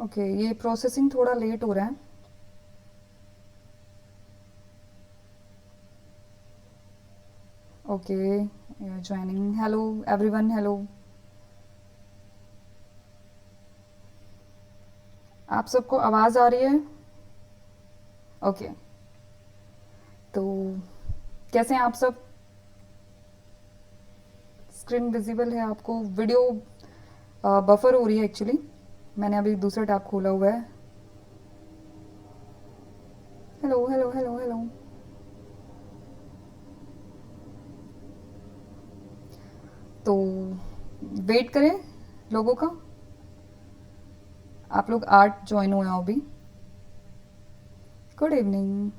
Okay, ये processing थोड़ा late हो रहा है। Okay, joining. Hello everyone, hello. आप सबको आवाज़ आ रही है? ओके, तो कैसे हैं आप सब? स्क्रीन विजिबल है आपको? वीडियो बफर हो रही है एक्चुअली। मैंने अभी दूसरा टैब खोला हुआ है। Hello hello hello hello. तो वेट करें लोगों का। आप लोग 8 ज्वाइन हुए हो अभी। Good evening.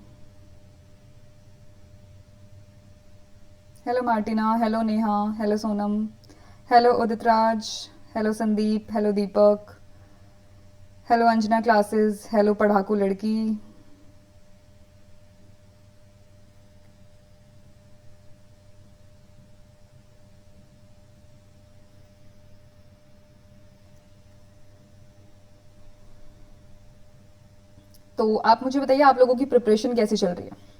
Hello Martina, hello Neha, hello Sonam, hello Udit Raj, hello Sandeep, hello Deepak, hello Anjana classes, hello पढ़ाकू लड़की। तो आप मुझे बताइए, आप लोगों की प्रिपरेशन कैसी चल रही है?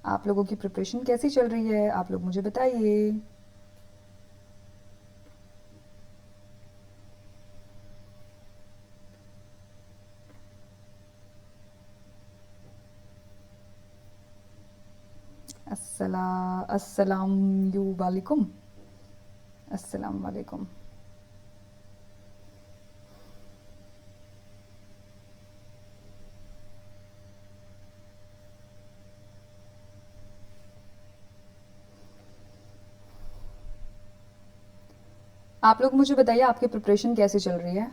आप लोगों की प्रिपरेशन कैसी चल रही है, आप लोग मुझे बताइए। अस्सलाम यू वालेकुम। अस्सलाम वालेकुम। आप लोग मुझे बताइए, आपकी प्रिपरेशन कैसी चल रही है?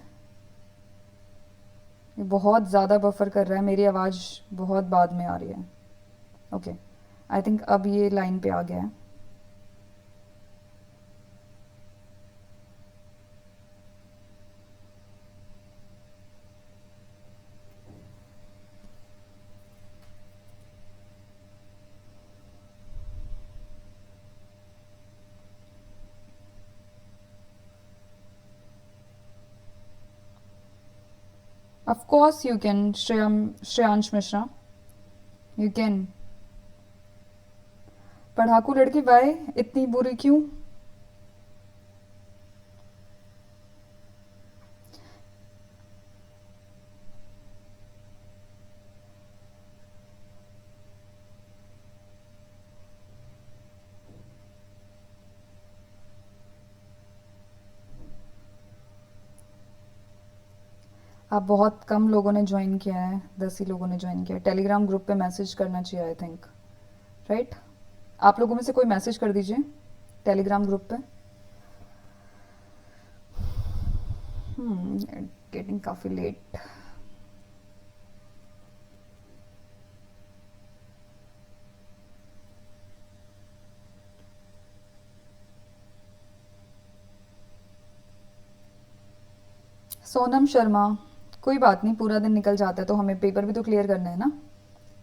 ये बहुत ज़्यादा बफर कर रहा है, मेरी आवाज़ बहुत बाद में आ रही है। ओके, आई थिंक अब ये लाइन पे आ गया है। Of course you can, Shreyansh Mishra, you can. पढ़ाकू लड़की वाई इतनी बुरी क्यों? आप बहुत कम लोगों ने ज्वाइन किया है, 10 ही लोगों ने ज्वाइन किया है। टेलीग्राम ग्रुप पे मैसेज करना चाहिए आई थिंक, राइट? आप लोगों में से कोई मैसेज कर दीजिए टेलीग्राम ग्रुप पे। गेटिंग काफ़ी लेट। सोनम शर्मा, कोई बात नहीं, पूरा दिन निकल जाता है तो हमें पेपर भी तो क्लियर करना है ना,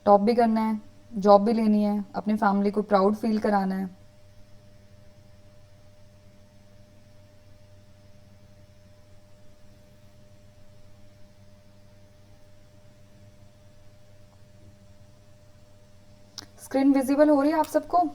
टॉप भी करना है, जॉब भी लेनी है, अपनी फैमिली को प्राउड फील कराना है। स्क्रीन विजिबल हो रही है आप सबको?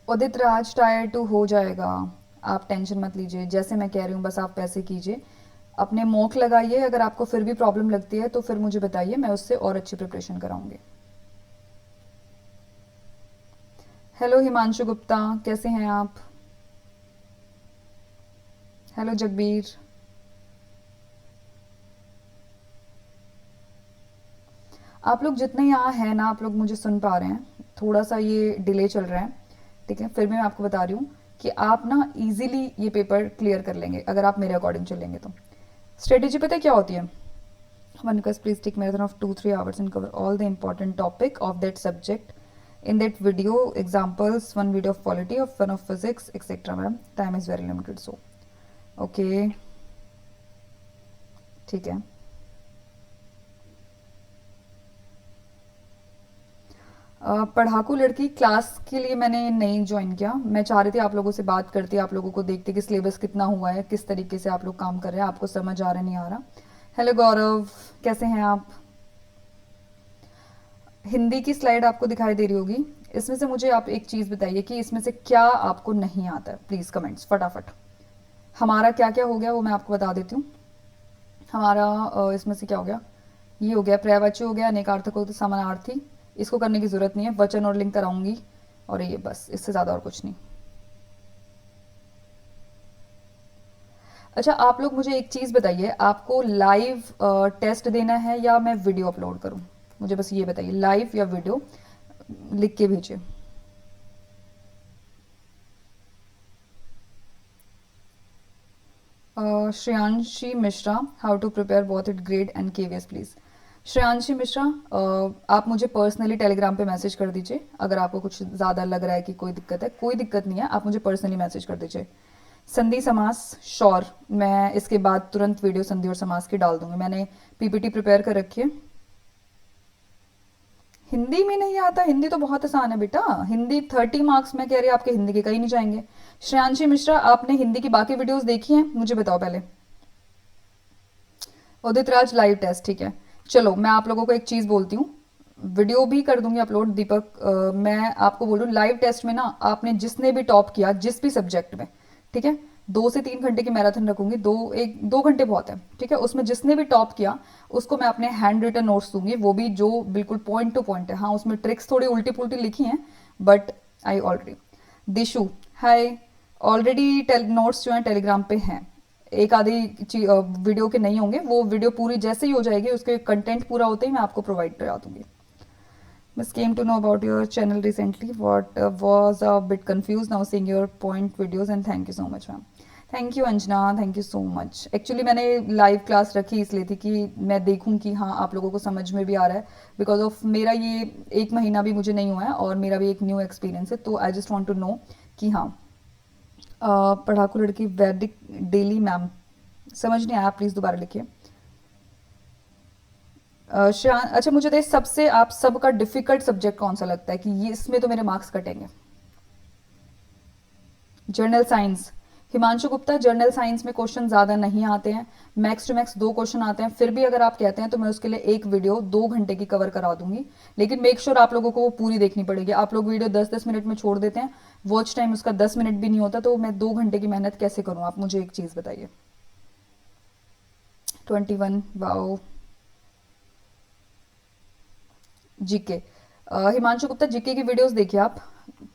उदित राज, टायर 2 हो जाएगा। आप टेंशन मत लीजिए, जैसे मैं कह रही हूँ बस आप वैसे कीजिए। अपने मॉक लगाइए, अगर आपको फिर भी प्रॉब्लम लगती है तो फिर मुझे बताइए, मैं उससे और अच्छी प्रिपरेशन कराऊंगी। हेलो हिमांशु गुप्ता, कैसे हैं आप? हेलो जगबीर। आप लोग जितने यहाँ हैं ना, आप लोग मुझे सुन पा रहे हैं? थोड़ा सा ये डिले चल रहा है, ठीक है, फिर भी मैं आपको बता रही हूँ कि आप ना इजीली ये पेपर क्लियर कर लेंगे अगर आप मेरे अकॉर्डिंग चलेंगे तो। स्ट्रेटेजी पता है क्या होती है? One request, please take marathon of 2-3 hours and cover all the important topic of that subject. In that video, examples, one video of polity, of one of physics, etc. Ma'am, time is very limited, so okay, ठीक है। पढ़ाकू लड़की class के लिए मैंने नहीं join किया। मैं चाह रही थी आप लोगों से बात करती, आप लोगों को देखते कि सिलेबस कितना हुआ है, किस तरीके से आप लोग काम कर रहे हैं, आपको समझ आ रहा नहीं आ रहा। हेलो गौरव, कैसे हैं आप? हिंदी की स्लाइड आपको दिखाई दे रही होगी। इसमें से मुझे आप एक चीज़ बताइए कि इसमें से क्या आपको नहीं आता है, प्लीज़ कमेंट्स फटाफट। हमारा क्या क्या हो गया वो मैं आपको बता देती हूँ। हमारा इसमें से क्या हो गया, ये हो गया पर्यायवाची, हो गया अनेकार्थक, हो गया समानार्थी, इसको करने की ज़रूरत नहीं है, वचन और लिंग कराऊंगी, और ये बस, इससे ज़्यादा और कुछ नहीं। अच्छा, आप लोग मुझे एक चीज़ बताइए, आपको लाइव टेस्ट देना है या मैं वीडियो अपलोड करूं? मुझे बस ये बताइए, लाइव या वीडियो, लिख के भेजिए। Shreyanshi Mishra, how to prepare both it grade and KVS please. Shreyanshi Mishra, आप मुझे पर्सनली टेलीग्राम पे मैसेज कर दीजिए अगर आपको कुछ ज़्यादा लग रहा है कि कोई दिक्कत है। कोई दिक्कत नहीं है, आप मुझे पर्सनली मैसेज कर दीजिए। संधि समास, श्योर, मैं इसके बाद तुरंत वीडियो संधि और समास की डाल दूंगी। मैंने पीपीटी प्रिपेयर कर रखी है। हिंदी में नहीं आता? हिंदी तो बहुत आसान है बेटा, हिंदी 30 मार्क्स मैं कह रही हूँ आपके हिंदी के कहीं नहीं जाएंगे। श्रेयांशी मिश्रा, आपने हिंदी की बाकी वीडियोस देखी हैं? मुझे बताओ पहले। उदित राज, लाइव टेस्ट, ठीक है। चलो मैं आप लोगों को एक चीज़ बोलती हूँ, वीडियो भी कर दूंगी अपलोड। दीपक, मैं आपको बोलूँ लाइव टेस्ट में ना, आपने जिसने भी टॉप किया जिस भी सब्जेक्ट में, ठीक है, 2 से 3 घंटे की मैराथन रखूंगी, 2 घंटे बहुत है, ठीक है। उसमें जिसने भी टॉप किया उसको मैं अपने हैंड रिटन नोट्स दूंगी, वो भी जो बिल्कुल पॉइंट टू पॉइंट है। हाँ, उसमें ट्रिक्स थोड़ी उल्टी पुल्टी लिखी हैं, but I already. दिशु, hi, already notes जो हैं टेलीग्राम पे हैं। एक आधी वीडियो के नहीं होंगे, वो वीडियो पूरी जैसे ही हो जाएगी, उसके कंटेंट पूरा होते ही मैं आपको प्रोवाइड करा दूंगी। Miss, came to know about your channel recently. What was a bit confused now seeing your point videos, and thank you so much, ma'am. Thank you Anjana, thank you so much. Actually मैंने live class रखी इसलिए थी कि मैं देखूं कि हाँ आप लोगों को समझ में भी आ रहा है, बिकॉज ऑफ मेरा ये 1 महीना भी मुझे नहीं हुआ है और मेरा भी एक न्यू एक्सपीरियंस है, तो I just want to know कि हाँ। पढ़ाकू लड़की वैदिक डेली मैम, समझ नहीं आया, प्लीज़ दोबारा लिखिए। श्रेयान, अच्छा मुझे तो सबसे आप सबका डिफिकल्ट सब्जेक्ट कौन सा लगता है कि ये इसमें तो मेरे मार्क्स कटेंगे? Journal science, Himanshu Gupta, journal science में क्वेश्चन ज़्यादा नहीं आते हैं, मैक्स टू मैक्स 2 क्वेश्चन आते हैं। फिर भी अगर आप कहते हैं तो मैं उसके लिए एक वीडियो 2 घंटे की कवर करा दूंगी, लेकिन मेक श्योर आप लोगों को वो पूरी देखनी पड़ेगी। आप लोग वीडियो 10-10 मिनट में छोड़ देते हैं, वॉच टाइम उसका 10 मिनट भी नहीं होता, तो मैं 2 घंटे की मेहनत कैसे करूँ? आप मुझे एक चीज़ बताइए। 21, wow. GK, Himanshu Gupta, GK की वीडियोस देखिए आप,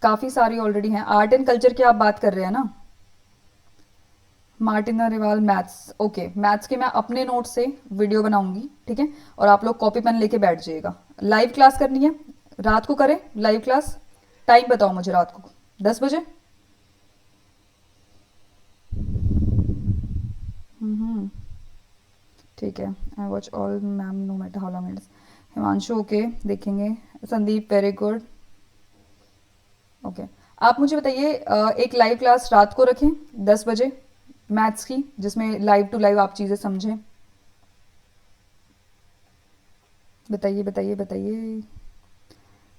काफ़ी सारी ऑलरेडी हैं। आर्ट एंड कल्चर की आप बात कर रहे हैं ना? Martin Agarwal, maths, okay. Maths के मैं अपने नोट से वीडियो बनाऊंगी, ठीक है, और आप लोग कॉपी पेन लेके बैठ जाइएगा। लाइव क्लास करनी है, रात को करें लाइव क्लास? टाइम बताओ मुझे, रात को 10 बजे। हम्म, ठीक है। I watch all ma'am no matter how long it's. Himanshu, okay, देखेंगे। Sandeep, very good, okay. आप मुझे बताइए, एक लाइव क्लास रात को रखें 10 बजे मैथ्स की, जिसमें लाइव टू लाइव आप चीज़ें समझें। बताइए बताइए बताइए।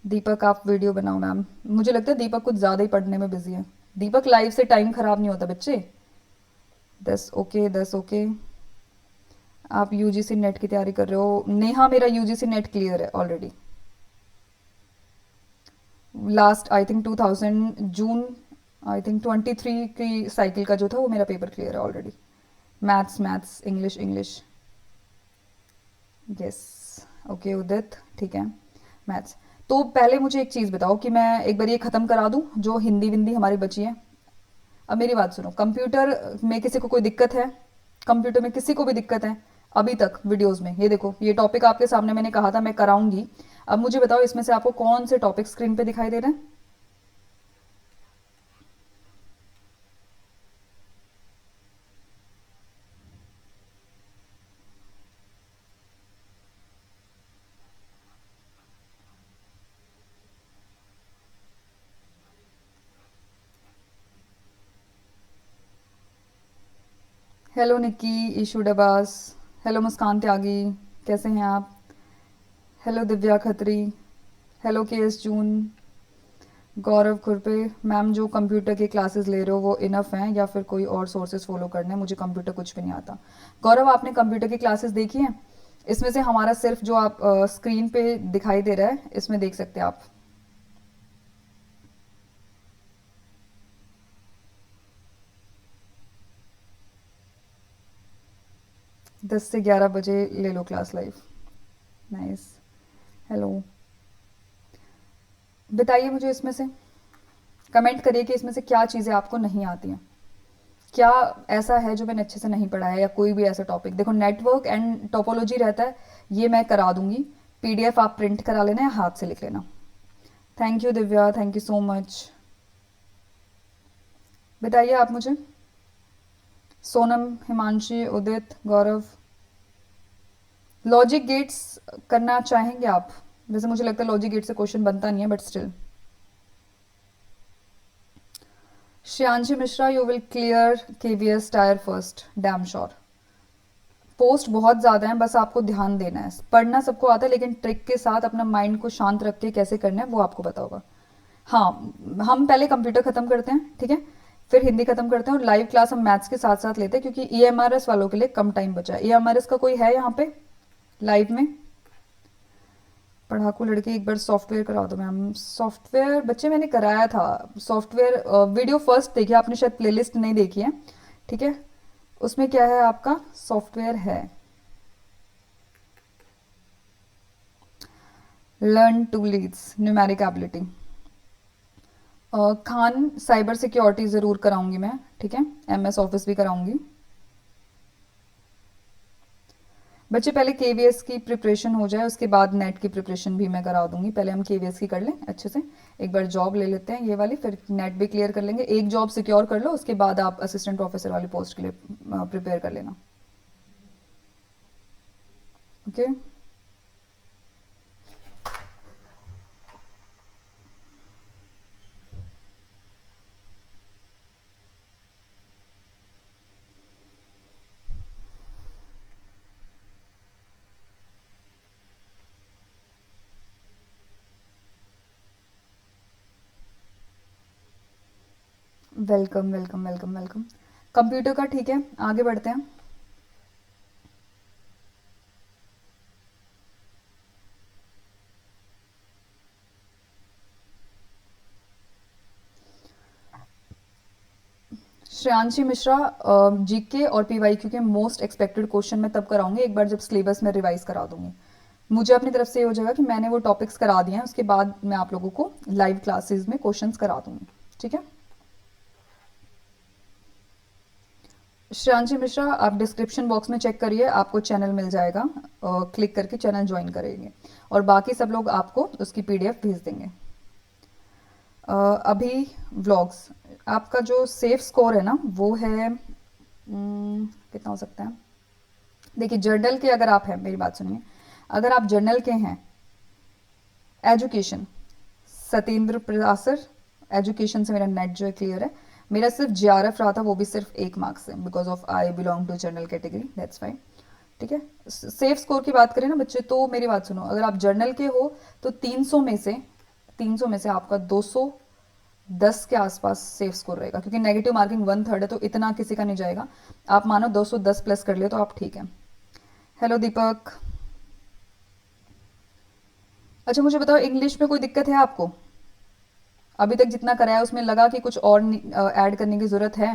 दीपक, आप वीडियो बनाओ मैम। मुझे लगता है दीपक कुछ ज़्यादा ही पढ़ने में बिजी है। दीपक, लाइव से टाइम खराब नहीं होता बच्चे। 10, ओके, 10, ओके। आप यूजीसी नेट की तैयारी कर रहे हो? नेहा, मेरा यूजीसी नेट क्लियर है already. Last I think 2000 June, I think 23 की साइकिल का जो था वो मेरा पेपर क्लियर है already. Maths, maths, English, English, yes, okay Udit, ठीक है। मैथ्स, तो पहले मुझे एक चीज़ बताओ कि मैं एक बार ये ख़त्म करा दूँ जो हिंदी विंदी हमारी बची है। अब मेरी बात सुनो, कंप्यूटर में किसी को कोई दिक्कत है? कंप्यूटर में किसी को भी दिक्कत है अभी तक वीडियोस में? ये देखो, ये टॉपिक आपके सामने मैंने कहा था मैं कराऊंगी। अब मुझे बताओ इसमें से आपको कौन से टॉपिक स्क्रीन पे दिखाई दे रहे हैं? हेलो निक्की, ईशू डबास, हेलो मुस्कान त्यागी, कैसे हैं आप? हेलो दिव्या खत्री, हेलो के एस जून, गौरव खुरपे। मैम जो कंप्यूटर की क्लासेस ले रहे हो वो इनफ हैं या फिर कोई और सोर्सेज फॉलो करने हैं? मुझे कंप्यूटर कुछ भी नहीं आता। गौरव, आपने कंप्यूटर की क्लासेस देखी हैं? इसमें से हमारा सिर्फ जो आप स्क्रीन पे दिखाई दे रहा है, इसमें देख सकते हैं आप। 10 से 11 बजे ले लो क्लास लाइव। नाइस। हेलो, बताइए मुझे इसमें से, कमेंट करिए कि इसमें से क्या चीज़ें आपको नहीं आती हैं। क्या ऐसा है जो मैंने अच्छे से नहीं पढ़ा है, या कोई भी ऐसा टॉपिक। देखो, नेटवर्क एंड टोपोलॉजी रहता है, ये मैं करा दूंगी। पीडीएफ आप प्रिंट करा लेना या हाथ से लिख लेना। Thank you Divya, thank you so much. बताइए आप मुझे। सोनम, हिमांशी, उदित, गौरव, लॉजिक गेट्स करना चाहेंगे आप? वैसे मुझे लगता है लॉजिक गेट से क्वेश्चन बनता नहीं है, but still. Shreyanshi Mishra, you will clear KVS tyre first, damn sure. Post बहुत ज़्यादा है, बस आपको ध्यान देना है। पढ़ना सबको आता है, लेकिन ट्रिक के साथ अपना माइंड को शांत रख के कैसे करना है वो आपको पता होगा। हाँ, हम पहले कंप्यूटर ख़त्म करते हैं, ठीक है? फिर हिंदी ख़त्म करते हैं और लाइव क्लास हम मैथ्स के साथ साथ लेते हैं, क्योंकि ईएमआरएस वालों के लिए कम टाइम बचा है। ईएमआरएस का कोई है यहाँ पे लाइव में? पढ़ाकू लड़के, एक बार सॉफ्टवेयर करा दो मैम। सॉफ्टवेयर बच्चे मैंने कराया था। सॉफ्टवेयर वीडियो फर्स्ट देखिए आपने, शायद प्लेलिस्ट नहीं देखी है, ठीक है? उसमें क्या है, आपका सॉफ्टवेयर है learn to leads numeric ability. Khan, cyber security ज़रूर कराऊंगी मैं, ठीक है? एमएस ऑफिस भी कराऊंगी। बच्चे पहले केवीएस की प्रिपरेशन हो जाए, उसके बाद नेट की प्रिपरेशन भी मैं करा दूंगी। पहले हम केवीएस की कर लें अच्छे से, एक बार जॉब ले लेते हैं ये वाली, फिर नेट भी क्लियर कर लेंगे। एक जॉब सिक्योर कर लो, उसके बाद आप असिस्टेंट प्रोफेसर वाली पोस्ट के लिए प्रिपेयर कर लेना। Okay, welcome welcome welcome welcome. Computer का ठीक है, आगे बढ़ते हैं। श्रेयांशी मिश्रा, जीके और पीवाईक्यू के मोस्ट एक्सपेक्टेड क्वेश्चन मैं तब कराऊंगी एक बार जब सिलेबस में रिवाइज करा दूंगी। मुझे अपनी तरफ से ये हो जाएगा कि मैंने वो टॉपिक्स करा दिए हैं, उसके बाद मैं आप लोगों को लाइव क्लासेस में क्वेश्चंस करा दूंगी, ठीक है? श्रेयांशी मिश्रा, आप डिस्क्रिप्शन बॉक्स में चेक करिए, आपको चैनल मिल जाएगा, क्लिक करके चैनल ज्वाइन करेंगे और बाकी सब लोग आपको उसकी पीडीएफ भेज देंगे। अभी व्लॉग्स, आपका जो सेफ स्कोर है ना वो है कितना हो सकता है? देखिए, जर्नल के अगर आप हैं, मेरी बात सुनिए, अगर आप जर्नल के हैं, एजुकेशन, सत्येंद्र प्रसार, एजुकेशन से मेरा नेट जो है क्लियर है। मेरा सिर्फ जेआरएफ रहा था, वो भी सिर्फ 1 मार्क्स से, because of I belong to general category, that's fine, ठीक है? सेफ स्कोर की बात करें ना बच्चे, तो मेरी बात सुनो, अगर आप जर्नल के हो तो 300 में से आपका 210 के आसपास सेफ स्कोर रहेगा, क्योंकि नेगेटिव मार्किंग 1/3 है, तो इतना किसी का नहीं जाएगा। आप मानो 210 प्लस कर लियो तो आप ठीक है। हेलो दीपक। अच्छा मुझे बताओ, इंग्लिश में कोई दिक्कत है आपको? अभी तक जितना कराया उसमें लगा कि कुछ और ऐड करने की ज़रूरत है?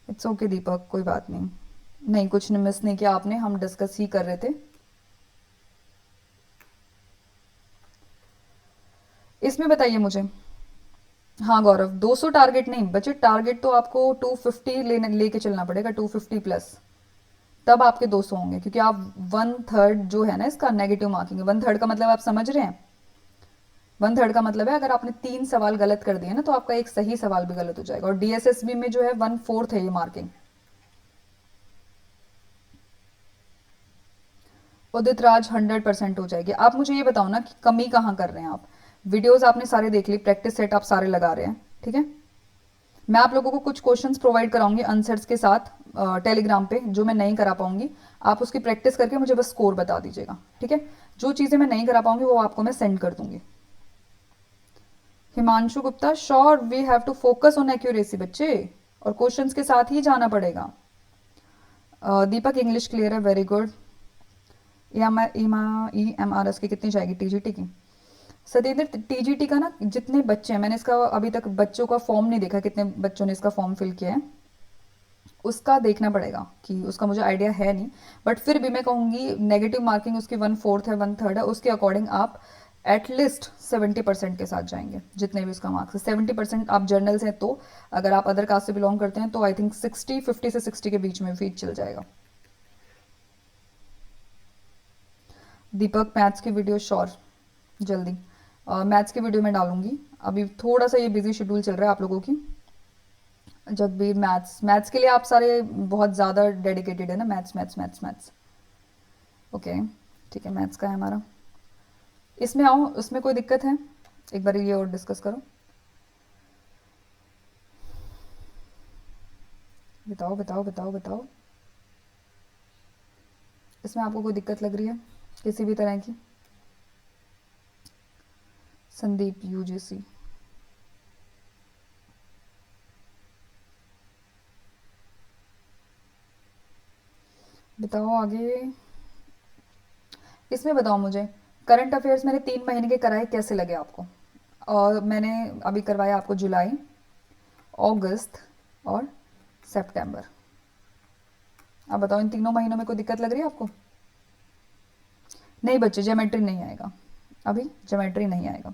इट्स ओके दीपक, कोई बात नहीं। नहीं, कुछ नहीं मिस नहीं किया आपने, हम डिस्कस ही कर रहे थे। इसमें बताइए मुझे। हाँ गौरव, 200 टारगेट नहीं बच्चे, टारगेट तो आपको 250 लेके चलना पड़ेगा, 250 प्लस, तब आपके 200 होंगे, क्योंकि आप 1/3 जो है ना इसका नेगेटिव मार्किंग है। 1/3 का मतलब आप समझ रहे हैं? 1/3 का मतलब है अगर आपने 3 सवाल गलत कर दिए ना तो आपका एक सही सवाल भी गलत हो जाएगा, और डीएसएसबी में जो है 1/4 है ये मार्किंग। उदित राज, 100% हो जाएगी। आप मुझे ये बताओ ना कि कमी कहाँ कर रहे हैं आप? वीडियोस आपने सारे देख ली, प्रैक्टिस सेट आप सारे लगा रहे हैं, ठीक है? मैं आप लोगों को कुछ क्वेश्चंस प्रोवाइड कराऊंगी आंसर्स के साथ टेलीग्राम पे, जो मैं नहीं करा पाऊंगी। आप उसकी प्रैक्टिस करके मुझे बस स्कोर बता दीजिएगा, ठीक है। जो चीज़ें मैं नहीं करा पाऊंगी वो आपको मैं सेंड कर दूंगी। Himanshu Gupta, sure we have to focus on accuracy बच्चे, और क्वेश्चंस के साथ ही जाना पड़ेगा। दीपक, इंग्लिश क्लियर है, वेरी गुड। EMRS की कितनी जाएगी टीजीटी की? सत्येंद्र, टीजीटी का ना जितने बच्चे हैं, मैंने इसका अभी तक बच्चों का फॉर्म नहीं देखा, कितने बच्चों ने इसका फॉर्म फिल किया है, उसका देखना पड़ेगा कि उसका मुझे आइडिया है नहीं। बट फिर भी मैं कहूँगी नेगेटिव मार्किंग उसकी 1/4 है, 1/3 है, उसके अकॉर्डिंग आप एटलीस्ट 70% के साथ जाएंगे, जितने भी उसका मार्क्स है। 70% आप जर्नल से हैं तो, अगर आप अदर कास्ट से बिलोंग करते हैं तो आई थिंक 50 से 60 के बीच में भी चल जाएगा। दीपक, मैथ्स की वीडियो श्योर, जल्दी मैथ्स की वीडियो मैं डालूंगी। अभी थोड़ा सा ये बिजी शेड्यूल चल रहा है आप लोगों की। जब भी मैथ्स मैथ्स के लिए आप सारे बहुत ज़्यादा डेडिकेटेड है ना, maths maths maths maths. Okay, ठीक है, मैथ्स का है हमारा। इसमें आओ, उसमें कोई दिक्कत है? एक बार ये और डिस्कस करो, बताओ बताओ बताओ बताओ। इसमें आपको कोई दिक्कत लग रही है किसी भी तरह की? संदीप, यूजीसी। बताओ आगे। इसमें बताओ मुझे, करंट अफेयर्स मैंने 3 महीने के कराए, कैसे लगे आपको? और मैंने अभी करवाया आपको जुलाई, अगस्त और सितंबर। अब बताओ, इन 3 महीनों में कोई दिक्कत लग रही है आपको? नहीं बच्चे, ज्योमेट्री नहीं आएगा, अभी ज्योमेट्री नहीं आएगा,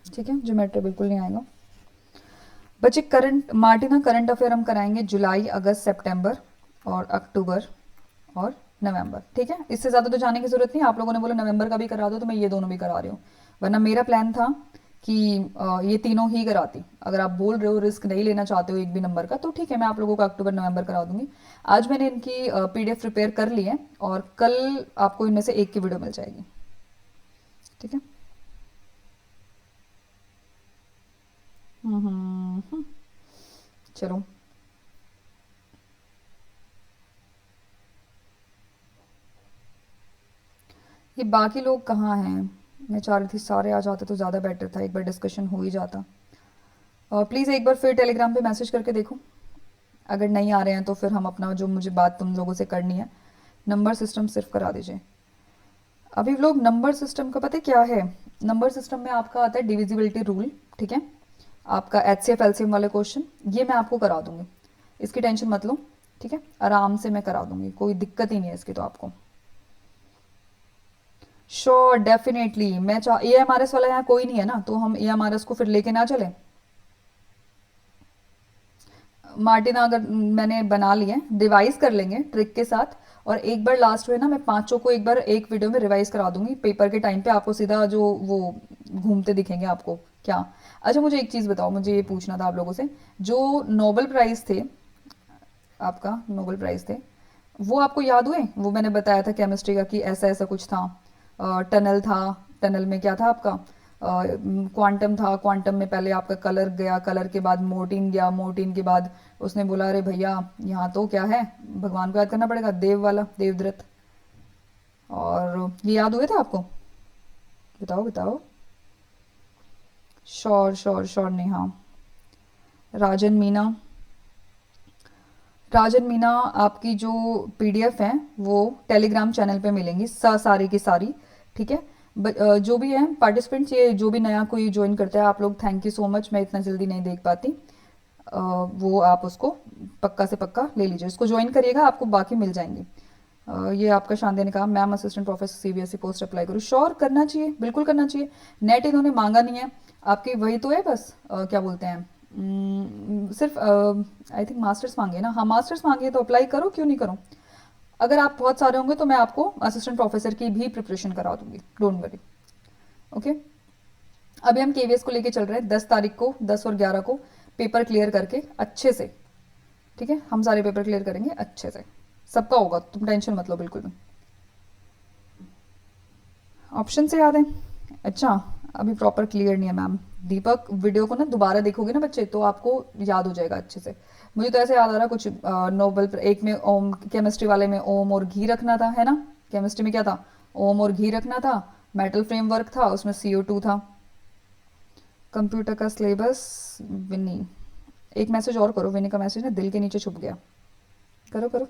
ठीक है, ज्योमेट्री बिल्कुल नहीं आएगा बच्चे। करंट मार्टिना करंट अफेयर हम कराएंगे जुलाई, अगस्त, सितंबर और अक्टूबर और नवंबर, ठीक है। इससे ज़्यादा तो जाने की ज़रूरत नहीं। आप लोगों ने बोला नवंबर का भी करा दो, तो मैं ये दोनों भी करा रही हूँ, वरना मेरा प्लान था कि ये तीनों ही कराती। अगर आप बोल रहे हो रिस्क नहीं लेना चाहते हो एक भी नंबर का, तो ठीक है, मैं आप लोगों को अक्टूबर नवंबर करा दूंगी। आज मैंने इनकी PDF प्रिपेयर कर ली है, और कल आपको इनमें से एक की वीडियो मिल जाएगी, ठीक है। चलो, ये बाकी लोग कहाँ हैं? मैं चाह रही थी सारे आ जाते तो ज़्यादा बेटर था, एक बार डिस्कशन हो ही जाता। प्लीज़ एक बार फिर टेलीग्राम पे मैसेज करके देखो, अगर नहीं आ रहे हैं तो फिर हम अपना जो मुझे बात तुम लोगों से करनी है, नंबर सिस्टम सिर्फ करा दीजिए। अभी लोग नंबर सिस्टम का पता है क्या है? नंबर सिस्टम में आपका आता है डिविजिबिलिटी रूल, ठीक है, आपका HCF LCM वाले क्वेश्चन, ये मैं आपको करा दूंगी, इसकी टेंशन मत लो, ठीक है, आराम से मैं करा दूंगी, कोई दिक्कत ही नहीं है इसकी तो आपको। Sure, definitely. मैं चाह EMRS वाला यहाँ कोई नहीं है ना, तो हम EMRS को फिर लेके ना चले। मार्टिना अगर मैंने बना लिए, रिवाइज कर लेंगे ट्रिक के साथ, और एक बार लास्ट में ना मैं पांचों को एक बार एक वीडियो में रिवाइज करा दूंगी, पेपर के टाइम पे आपको सीधा जो वो घूमते दिखेंगे आपको क्या। अच्छा, मुझे एक चीज़ बताओ, मुझे ये पूछना था आप लोगों से, जो नोबेल प्राइज़ थे, आपका नोबेल प्राइज़ थे, वो आपको याद हुए? वो मैंने बताया था केमिस्ट्री का कि ऐसा ऐसा कुछ था, टनल था, टनल में क्या था आपका, क्वांटम था, क्वांटम में पहले आपका कलर गया, कलर के बाद मोर्टीन गया, मोर्टीन के बाद उसने बोला अरे भैया यहाँ तो क्या है, भगवान को याद करना पड़ेगा, देव वाला, देवदत्त। और ये याद हुए थे आपको? बताओ बताओ। Sure sure sure, Neha. Rajan Meena, Rajan Meena, आपकी जो PDF है वो टेलीग्राम चैनल पे मिलेंगी, सारी की सारी, ठीक है। जो भी है पार्टिसिपेंट्स, ये जो भी नया कोई ज्वाइन करता है, आप लोग थैंक यू सो मच, मैं इतना जल्दी नहीं देख पाती। वो आप उसको पक्का से पक्का ले लीजिए, उसको ज्वाइन करिएगा, आपको बाकी मिल जाएंगी। ये आपका शानदार ने कहा ma'am assistant professor CBSE post apply करूँ, श्योर करना चाहिए, बिल्कुल करना चाहिए। नेट इन्होंने मांगा नहीं है आपकी, वही तो है बस, क्या बोलते हैं, सिर्फ आई थिंक मास्टर्स मांगे ना, हाँ मास्टर्स मांगे, तो अप्लाई करो, क्यों नहीं करो। अगर आप बहुत सारे होंगे तो मैं आपको असिस्टेंट प्रोफेसर की भी प्रिपरेशन करा दूंगी, डोंट वरी, ओके। अभी हम KVS को लेके चल रहे हैं, 10 तारीख को, 10 और 11 को पेपर क्लियर करके अच्छे से, ठीक है, हम सारे पेपर क्लियर करेंगे अच्छे से, सबका होगा, तुम टेंशन मत लो बिल्कुल भी। ऑप्शन से याद है? अच्छा, अभी प्रॉपर क्लियर नहीं है मैम, दीपक वीडियो को ना दोबारा देखोगे ना बच्चे तो आपको याद हो जाएगा अच्छे से। मुझे तो ऐसे याद आ रहा कुछ नोबल एक में ओम, केमिस्ट्री वाले में ओम और घी रखना था, है ना? केमिस्ट्री में क्या था? ओम और घी रखना था। मेटल फ्रेमवर्क था, उसमें CO2 था। कंप्यूटर का सिलेबस। विनी, एक मैसेज और करो, विनी का मैसेज ना दिल के नीचे छुप गया। करो करो।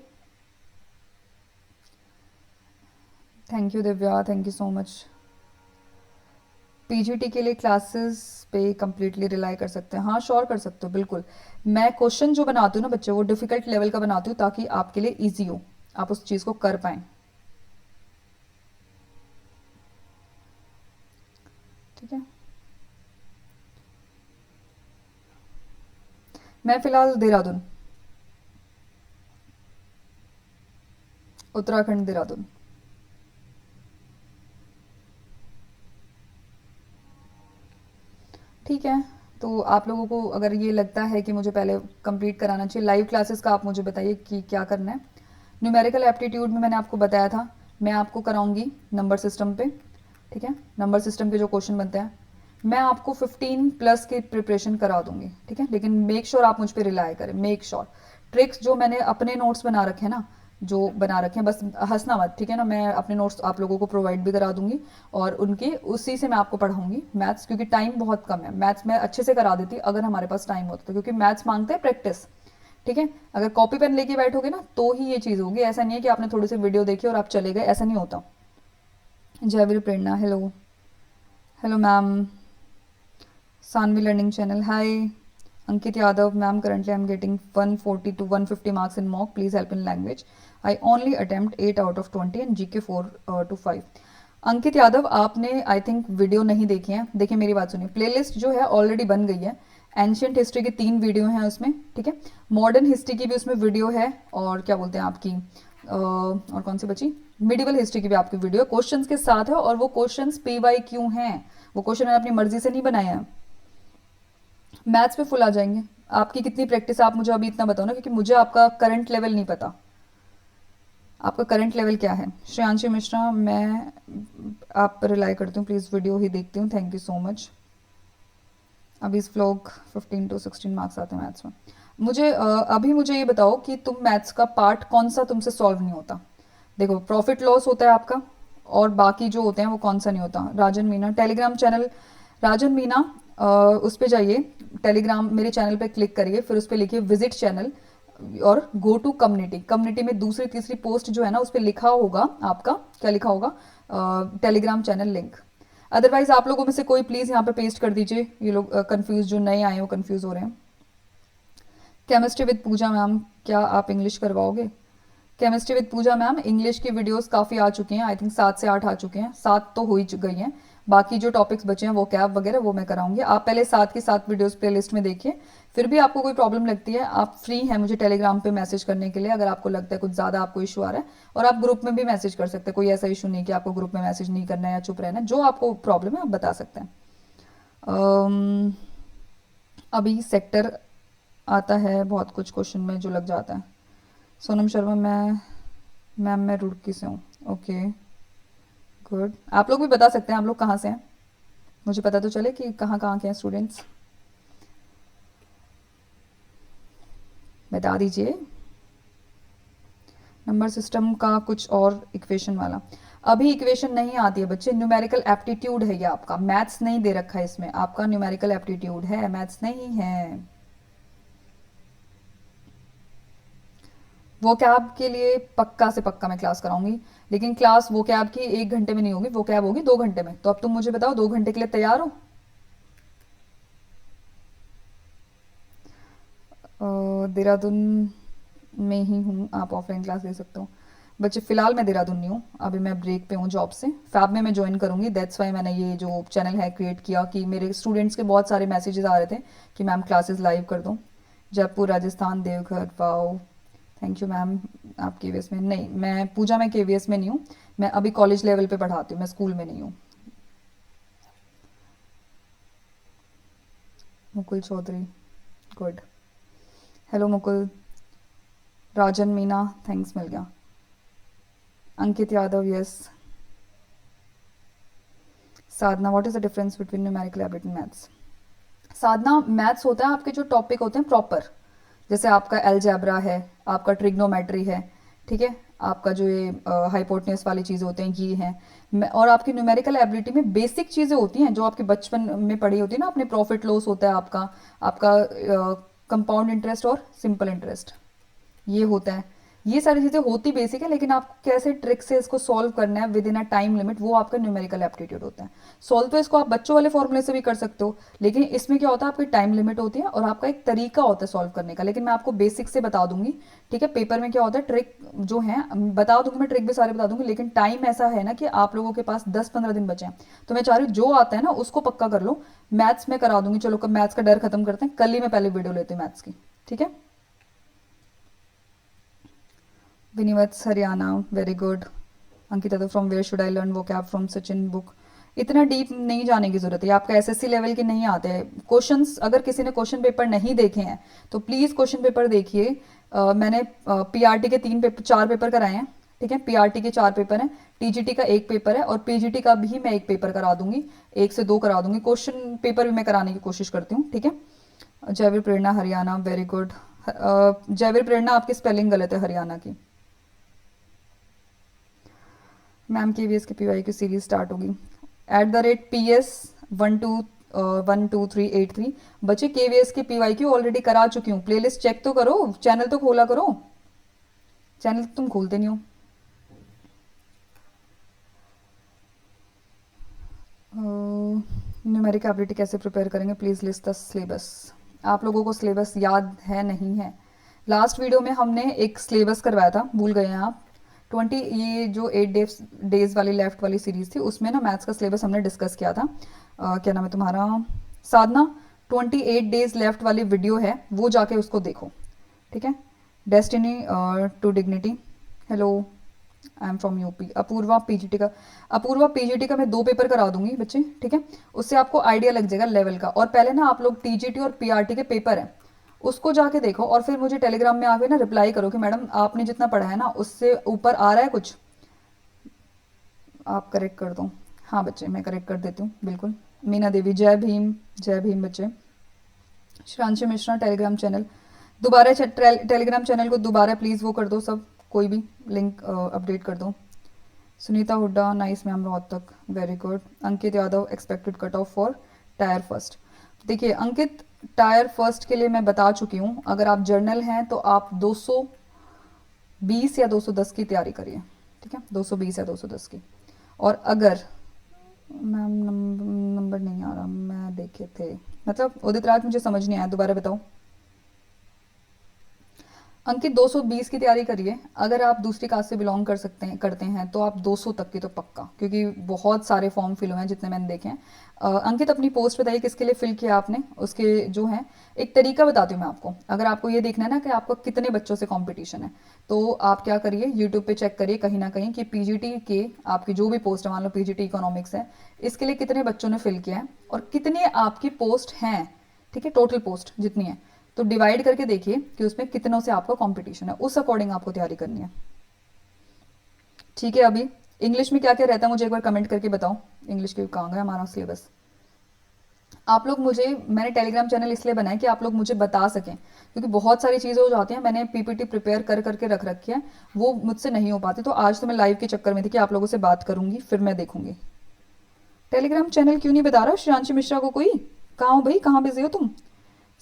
Thank you Divya, thank you so much. PGT के लिए क्लासेस पे कंप्लीटली रिलाई कर सकते हैं? हाँ श्योर कर सकते हो बिल्कुल। मैं क्वेश्चन जो बनाती हूँ ना बच्चे, वो डिफिकल्ट लेवल का बनाती हूँ ताकि आपके लिए इजी हो, आप उस चीज़ को कर पाएँ। ठीक है। मैं फ़िलहाल देहरादून, उत्तराखंड देहरादून। ठीक है। तो आप लोगों को अगर ये लगता है कि मुझे पहले कंप्लीट कराना चाहिए लाइव क्लासेस का, आप मुझे बताइए कि क्या करना है। न्यूमेरिकल एप्टीट्यूड में मैंने आपको बताया था, मैं आपको कराऊंगी नंबर सिस्टम पे। ठीक है, नंबर सिस्टम के जो क्वेश्चन बनते हैं मैं आपको 15+ की प्रिपरेशन करा दूंगी। ठीक है, लेकिन मेक श्योर आप मुझ पर रिलाई करें, मेक श्योर। ट्रिक्स जो मैंने अपने नोट्स बना रखे हैं ना, जो बना रखे हैं, बस हंसना मत, ठीक है ना? मैं अपने नोट्स आप लोगों को प्रोवाइड भी करा दूंगी और उनकी उसी से मैं आपको पढ़ाऊंगी मैथ्स, क्योंकि टाइम बहुत कम है। मैथ्स मैं अच्छे से करा देती अगर हमारे पास टाइम होता, तो क्योंकि मैथ्स मांगते हैं प्रैक्टिस। ठीक है, अगर कॉपी पेन लेके बैठोगे ना तो ही ये चीज़ होगी, ऐसा नहीं है कि आपने थोड़ी सी वीडियो देखी और आप चले गए, ऐसा नहीं होता। Jaiveer Prerna, hello. Hello ma'am. Saanvi learning channel, hi. Ankit Yadav, ma'am currently I am getting 140 to 150 marks in mock, please help in language. I only attempt 8 out of 20 and GK 4 to 5। Ankit Yadav, आपने आई थिंक वीडियो नहीं देखी है। देखिए मेरी बात सुनिए, प्लेलिस्ट जो है ऑलरेडी बन गई है। एंशियंट हिस्ट्री की 3 वीडियो हैं उसमें, ठीक है। मॉडर्न हिस्ट्री की भी उसमें वीडियो है, और क्या बोलते हैं आपकी और कौन सी बची, मिडिवल हिस्ट्री की भी आपकी वीडियो क्वेश्चंस के साथ है। और वो क्वेश्चंस PYQ हैं, वो क्वेश्चन मैंने अपनी मर्जी से नहीं बनाए हैं। मैथ्स पे फुल आ जाएंगे। आपकी कितनी प्रैक्टिस है आप मुझे अभी इतना बताओ ना, क्योंकि मुझे आपका करंट लेवल नहीं पता। आपका करंट लेवल क्या है? श्रेयांशी मिश्रा, मैं आप पर रिलाई करती हूँ, प्लीज़ वीडियो ही देखती हूँ, थैंक यू सो मच। अभी इस व्लॉग 15 to 16 मार्क्स आते हैं मैथ्स में। मुझे अभी मुझे ये बताओ कि तुम मैथ्स का पार्ट कौन सा तुमसे सॉल्व नहीं होता? देखो प्रॉफिट लॉस होता है आपका, और बाकी जो होते हैं वो कौन सा नहीं होता? राजन मीना टेलीग्राम चैनल, राजन मीना उस पर जाइए, टेलीग्राम मेरे चैनल पे क्लिक करिए, फिर उस पर लिखिए विजिट चैनल और गो टू कम्युनिटी। कम्युनिटी में दूसरी तीसरी पोस्ट जो है ना उस पर लिखा होगा आपका, क्या लिखा होगा? Telegram channel link. अदरवाइज आप लोगों में से कोई प्लीज़ यहाँ पे पेस्ट कर दीजिए, ये लोग कंफ्यूज जो नए आए हो कंफ्यूज हो रहे हैं। केमिस्ट्री विद पूजा मैम, क्या आप इंग्लिश करवाओगे? Chemistry with Puja ma'am, English की वीडियोस काफ़ी आ चुकी हैं, आई थिंक 7 से 8 आ चुके हैं, 7 तो हो ही गई हैं। बाकी जो टॉपिक्स बचे हैं वो कैब वगैरह वो मैं कराऊंगी। आप पहले 7 की 7 वीडियोस प्ले लिस्ट में देखिए। फिर भी आपको कोई प्रॉब्लम लगती है, आप फ्री हैं मुझे टेलीग्राम पे मैसेज करने के लिए, अगर आपको लगता है कुछ ज़्यादा आपको इशू आ रहा है। और आप ग्रुप में भी मैसेज कर सकते हैं, कोई ऐसा इशू नहीं कि आपको ग्रुप में मैसेज नहीं करना है या चुप रहना है, जो आपको प्रॉब्लम है आप बता सकते हैं। अम, अभी सेक्टर आता है बहुत कुछ क्वेश्चन में जो लग जाता है। सोनम शर्मा, मैं रुड़की से हूँ। ओके गुड, आप लोग भी बता सकते हैं आप लोग कहाँ से हैं, मुझे पता तो चले कि कहाँ कहाँ के हैं स्टूडेंट्स, बता दीजिए। नंबर सिस्टम का कुछ और इक्वेशन वाला, अभी इक्वेशन नहीं आती है बच्चे, न्यूमेरिकल एप्टीट्यूड है ये आपका, मैथ्स नहीं दे रखा है इसमें, आपका न्यूमेरिकल एप्टीट्यूड है, मैथ्स नहीं है। वो कैब के लिए पक्का से पक्का मैं क्लास कराऊंगी, लेकिन क्लास वो कैब की 1 घंटे में नहीं होगी, वो कैब होगी 2 घंटे में। तो अब तुम मुझे बताओ 2 घंटे के लिए तैयार हो? देहरादून में ही हूँ, आप ऑफलाइन क्लास ले सकते हो। बच्चे फिलहाल मैं देहरादून नहीं हूँ, अभी मैं ब्रेक पे हूँ जॉब से, फैब में मैं ज्वाइन करूँगी, दैट्स वाई मैंने ये जो चैनल है क्रिएट किया, कि मेरे स्टूडेंट्स के बहुत सारे मैसेजेस आ रहे थे कि मैम क्लासेस लाइव कर दो। Jaipur Rajasthan, Deoghar, wow, thank you ma'am. आप KVS में नहीं, मैं पूजा में KVS में नहीं हूँ, मैं अभी कॉलेज लेवल पे पढ़ाती हूँ, मैं स्कूल में नहीं हूँ। Mukul Chaudhary, good. Hello Mukul. Rajan Meena, thanks, मिल गया। Ankit Yadav, yes. Sadhana, what is the difference between numerical ability and maths? Sadhana maths होता है आपके जो टॉपिक होते हैं प्रॉपर, जैसे आपका अलजेब्रा है, आपका ट्रिग्नोमेट्री है, ठीक है, आपका जो ये हाइपोटेन्यूस वाली चीज़ें होते हैं ये हैं। और आपकी न्यूमेरिकल एबिलिटी में बेसिक चीज़ें होती हैं जो आपके बचपन में पढ़ी होती है ना, अपने प्रॉफिट लॉस होता है आपका, आपका कंपाउंड इंटरेस्ट और सिंपल इंटरेस्ट, ये होता है। ये सारी चीज़ें होती बेसिक है, लेकिन आप कैसे ट्रिक से इसको सॉल्व करना है with in a time limit, वो आपका न्यूमेरिकल एप्टीट्यूड होता है। सॉल्व तो इसको आप बच्चों वाले फॉर्मूले से भी कर सकते हो, लेकिन इसमें क्या होता है, आपकी टाइम लिमिट होती है और आपका एक तरीका होता है सॉल्व करने का। लेकिन मैं आपको बेसिक से बता दूंगी, ठीक है। पेपर में क्या होता है, ट्रिक जो है बता दूंगी, मैं ट्रिक भी सारे बता दूंगी, लेकिन टाइम ऐसा है ना कि आप लोगों के पास 10-15 दिन बचे हैं, तो मैं चाह रही हूँ जो आता है ना उसको पक्का कर लो। मैथ्स में करा दूंगी, चलो कब मैथ्स का डर खत्म करते हैं, कल ही मैं पहले वीडियो लेती हूँ मैथ्स की, ठीक है। विनिवत्स हरियाणा, वेरी गुड। अंकिता तो from where should I learn vocab from Sachin book. इतना डीप नहीं जाने की जरूरत है, आपका एसएससी लेवल के नहीं आते हैं क्वेश्चंस। अगर किसी ने क्वेश्चन पेपर नहीं देखे हैं तो प्लीज़ क्वेश्चन पेपर देखिए। मैंने पीआरटी के 4 पेपर कराए हैं, ठीक है। पीआरटी के 4 पेपर हैं, टीजीटी का 1 पेपर है और पीजीटी का भी मैं 1 पेपर करा दूंगी, 1 से 2 करा दूंगी। क्वेश्चन पेपर भी मैं कराने की कोशिश करती हूँ, ठीक है। जयवीर प्रेरणा हरियाणा, वेरी गुड। जयवीर प्रेरणा आपकी स्पेलिंग गलत है हरियाणा की। मैम केवीएस की पीवाई की सीरीज स्टार्ट होगी @PS 12 1 2 3 8 3। बच्चे केवीएस की पीवाई की ऑलरेडी करा चुकी हूँ, प्लेलिस्ट चेक तो करो, चैनल तो खोला करो, चैनल तो तुम खोलते नहीं हो। न्यूमेरिक एबिलिटी कैसे प्रिपेयर करेंगे, प्लीज़ लिस्ट द सिलेबस। आप लोगों को सिलेबस याद है नहीं है? लास्ट वीडियो में हमने एक सिलेबस करवाया था, भूल गए हैं आप? 20, ये जो 8 डेज वाली लेफ्ट वाली सीरीज थी उसमें ना मैथ्स का सिलेबस हमने डिस्कस किया था। क्या नाम है तुम्हारा, साधना? 28 डेज लेफ्ट वाली वीडियो है, वो जाके उसको देखो, ठीक है। Destiny to dignity, hello, I am from UP. Apurva PGT का मैं 2 पेपर करा दूंगी बच्चे, ठीक है। उससे आपको आइडिया लग जाएगा लेवल का। और पहले ना आप लोग टीजीटी और पीआरटी के पेपर हैं उसको जाके देखो, और फिर मुझे टेलीग्राम में आके ना रिप्लाई करो कि मैडम आपने जितना पढ़ा है ना उससे ऊपर आ रहा है कुछ, आप करेक्ट कर दो। हाँ बच्चे, मैं करेक्ट कर देती हूँ बिल्कुल। मीना देवी, जय भीम, जय भीम बच्चे। श्रांशु मिश्रा टेलीग्राम चैनल दोबारा, टेलीग्राम चैनल को दोबारा प्लीज़ वो कर दो सब, कोई भी लिंक अपडेट कर दो। Sunita Hooda, nice ma'am Rohtak, very good. Ankit Yadav, expected cut off for tyre first. देखिए अंकित, टायर फर्स्ट के लिए मैं बता चुकी हूँ, अगर आप जर्नल हैं तो आप 220 या 210 की तैयारी करिए, ठीक है, 220 या 210 की। और अगर मैम नंबर नहीं आ रहा, मैं देखे थे, मतलब उदित राज मुझे समझ नहीं आया, दोबारा बताओ। अंकित 220 की तैयारी करिए। अगर आप दूसरी कास्ट से बिलोंग करते हैं तो आप 200 तक की तो पक्का, क्योंकि बहुत सारे फॉर्म फिल हुए हैं जितने मैंने देखे हैं। अंकित अपनी पोस्ट बताइए किसके लिए फिल किया आपने, उसके जो है एक तरीका बताती हूँ मैं आपको। अगर आपको ये देखना है ना कि आपको कितने बच्चों से कंपटीशन है, तो आप क्या करिए, यूट्यूब पे चेक करिए कहीं ना कहीं कि पीजीटी के आपकी जो भी पोस्ट है, मान लो पीजीटी इकोनॉमिक्स है, इसके लिए कितने बच्चों ने फिल किया है और कितने आपकी पोस्ट हैं, ठीक है, टोटल पोस्ट जितनी है, तो डिवाइड करके देखिए कि उसमें कितनों से आपका कंपटीशन है, उस अकॉर्डिंग आपको तैयारी करनी है, ठीक है। अभी इंग्लिश में क्या क्या रहता है मुझे एक बार कमेंट करके बताओ। इंग्लिश के कहाँ गया हमारा सिलेबस? आप लोग मुझे, मैंने टेलीग्राम चैनल इसलिए बनाया कि आप लोग मुझे बता सकें, क्योंकि बहुत सारी चीज़ें हो जाती हैं, मैंने पीपीटी प्रिपेयर कर करके रख रखी है, वो मुझसे नहीं हो पाती। तो आज तो मैं लाइव के चक्कर में थी कि आप लोगों से बात करूंगी, फिर मैं देखूंगी। टेलीग्राम चैनल क्यों नहीं बता रहा श्रेयांशी मिश्रा को कोई? कहाँ हो भाई, कहाँ बिजी हो तुम?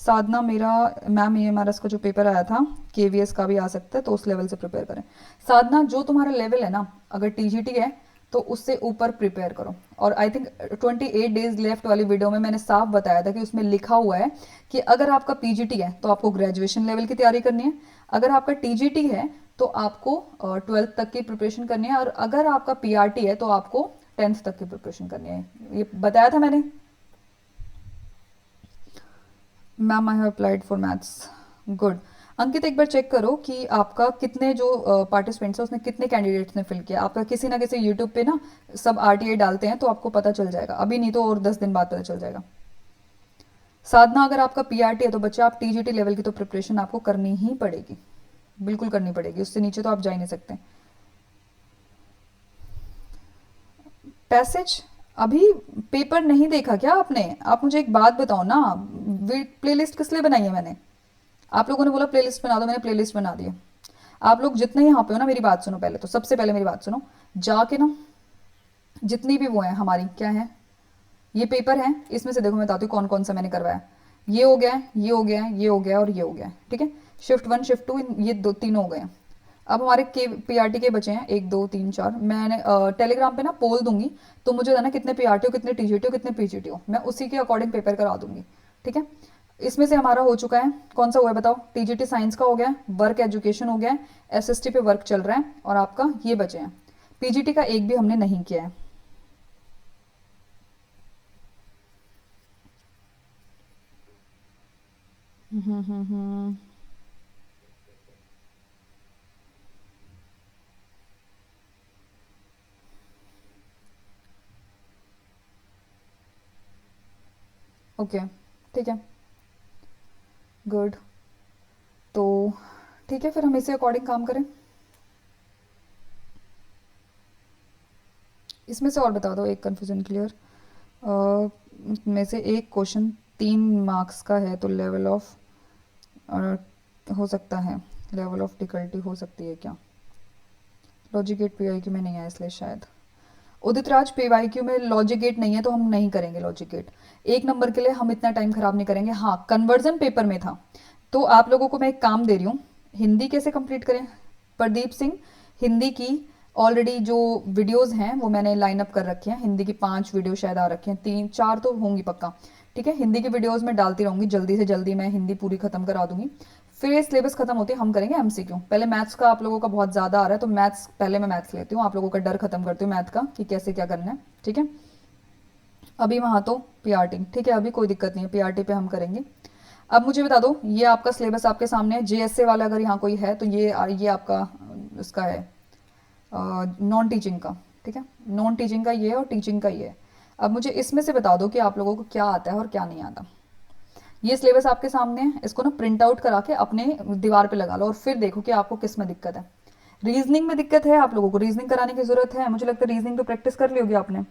साधना, मेरा मैम ये हमारा इसका जो पेपर आया था केवीएस का भी आ सकता है, तो उस लेवल से प्रिपेयर करें। साधना, जो तुम्हारा लेवल है ना, अगर टीजीटी है तो उससे ऊपर प्रिपेयर करो। और आई थिंक 28 डेज लेफ्ट वाली वीडियो में मैंने साफ बताया था कि उसमें लिखा हुआ है कि अगर आपका पीजीटी है तो आपको ग्रेजुएशन लेवल की तैयारी करनी है, अगर आपका टीजीटी है तो आपको 12th तक की प्रिपरेशन करनी है, और अगर आपका पीआरटी है तो आपको 10th तक की प्रिपरेशन करनी है। ये बताया था मैंने। Ma'am I have applied for maths, good. Ankit एक बार चेक करो कि आपका कितने जो पार्टिसिपेंट्स हैं उसने कितने कैंडिडेट्स ने फिल किया। आपका किसी ना किसी यूट्यूब पे ना सब आरटीआई डालते हैं तो आपको पता चल जाएगा, अभी नहीं तो और 10 दिन बाद पता चल जाएगा। साधना, अगर आपका पीआरटी है तो बच्चे आप टीजीटी लेवल की तो प्रिपरेशन आपको करनी ही पड़ेगी, बिल्कुल करनी पड़ेगी, उससे नीचे तो आप जा ही नहीं सकते। पैसेज, अभी पेपर नहीं देखा क्या आपने? आप मुझे एक बात बताओ ना, प्लेलिस्ट किस लिए बनाई है मैंने? आप लोगों ने बोला प्लेलिस्ट बना दो, मैंने प्लेलिस्ट बना दी है। आप लोग जितने यहाँ पे हो ना, मेरी बात सुनो पहले, तो सबसे पहले मेरी बात सुनो। जाके ना जितनी भी वो है हमारी क्या है, ये पेपर है, इसमें से देखो मैं बताती हूँ कौन कौन सा मैंने करवाया। ये हो गया है, ये हो गया है, ये हो गया है और ये हो गया है, ठीक है। शिफ्ट वन शिफ्ट टू ये दो तीनों हो गए हैं। अब हमारे के पीआरटी के बचे हैं एक दो तीन चार। मैंने टेलीग्राम पे ना पोल दूंगी, तो मुझे ना कितने पीआरटी हो, कितने टीजीटी हो, कितने पीजीटी हो, मैं उसी के अकॉर्डिंग पेपर करा दूंगी, ठीक है। इसमें से हमारा हो चुका है, कौन सा हुआ है बताओ? टीजीटी साइंस का हो गया है, वर्क एजुकेशन हो गया है, एसएसटी पे वर्क चल रहा है, और आपका ये बचे हैं। पीजीटी का एक भी हमने नहीं किया है। ओके, ठीक है, गुड। तो ठीक है, फिर हम इसी अकॉर्डिंग काम करें। इसमें से और बता दो एक कन्फ्यूजन क्लियर। में से एक क्वेश्चन 3 मार्क्स का है, तो लेवल ऑफ हो सकता है, लेवल ऑफ डिफिकल्टी हो सकती है क्या? लॉजिक गेट पीवाईक्यू में नहीं है इसलिए शायद। उदित राज, पीवाईक्यू में लॉजिक गेट नहीं है तो हम नहीं करेंगे लॉजिक गेट। एक नंबर के लिए हम इतना टाइम खराब नहीं करेंगे। हाँ, कन्वर्जन पेपर में था। तो आप लोगों को मैं एक काम दे रही हूँ, हिंदी कैसे कंप्लीट करें? प्रदीप सिंह, हिंदी की ऑलरेडी जो वीडियोस हैं वो मैंने लाइन अप कर रखी हैं। हिंदी की 5 वीडियो शायद आ रखी हैं, 3 4 तो होंगी पक्का, ठीक है। हिंदी की वीडियोस में डालती रहूंगी, जल्दी से जल्दी मैं हिंदी पूरी खत्म करा दूंगी। फिर ये सिलेबस खत्म होते हम करेंगे एमसीक्यू। पहले मैथ्स का आप लोगों का बहुत ज़्यादा आ रहा है, तो मैथ्स पहले मैं मैथ्स लेती हूँ, आप लोगों का डर खत्म करती हूँ मैथ का कि कैसे क्या करना है, ठीक है। अभी वहाँ तो पीआरटी, ठीक है, अभी कोई दिक्कत नहीं है, पीआरटी पे हम करेंगे। अब मुझे बता दो, ये आपका सिलेबस आपके सामने है, जेएसए वाला अगर यहाँ कोई है तो ये आपका इसका है, नॉन टीचिंग का, ठीक है। नॉन टीचिंग का ये है और टीचिंग का ये है। अब मुझे इसमें से बता दो कि आप लोगों को क्या आता है और क्या नहीं आता। ये सिलेबस आपके सामने है, इसको ना प्रिंट आउट करा के अपने दीवार पे लगा लो और फिर देखो कि आपको किस में दिक्कत है। रीजनिंग में दिक्कत है आप लोगों को, रीजनिंग कराने की जरूरत है, मुझे लगता है रीजनिंग तो प्रैक्टिस कर ली होगी आपने।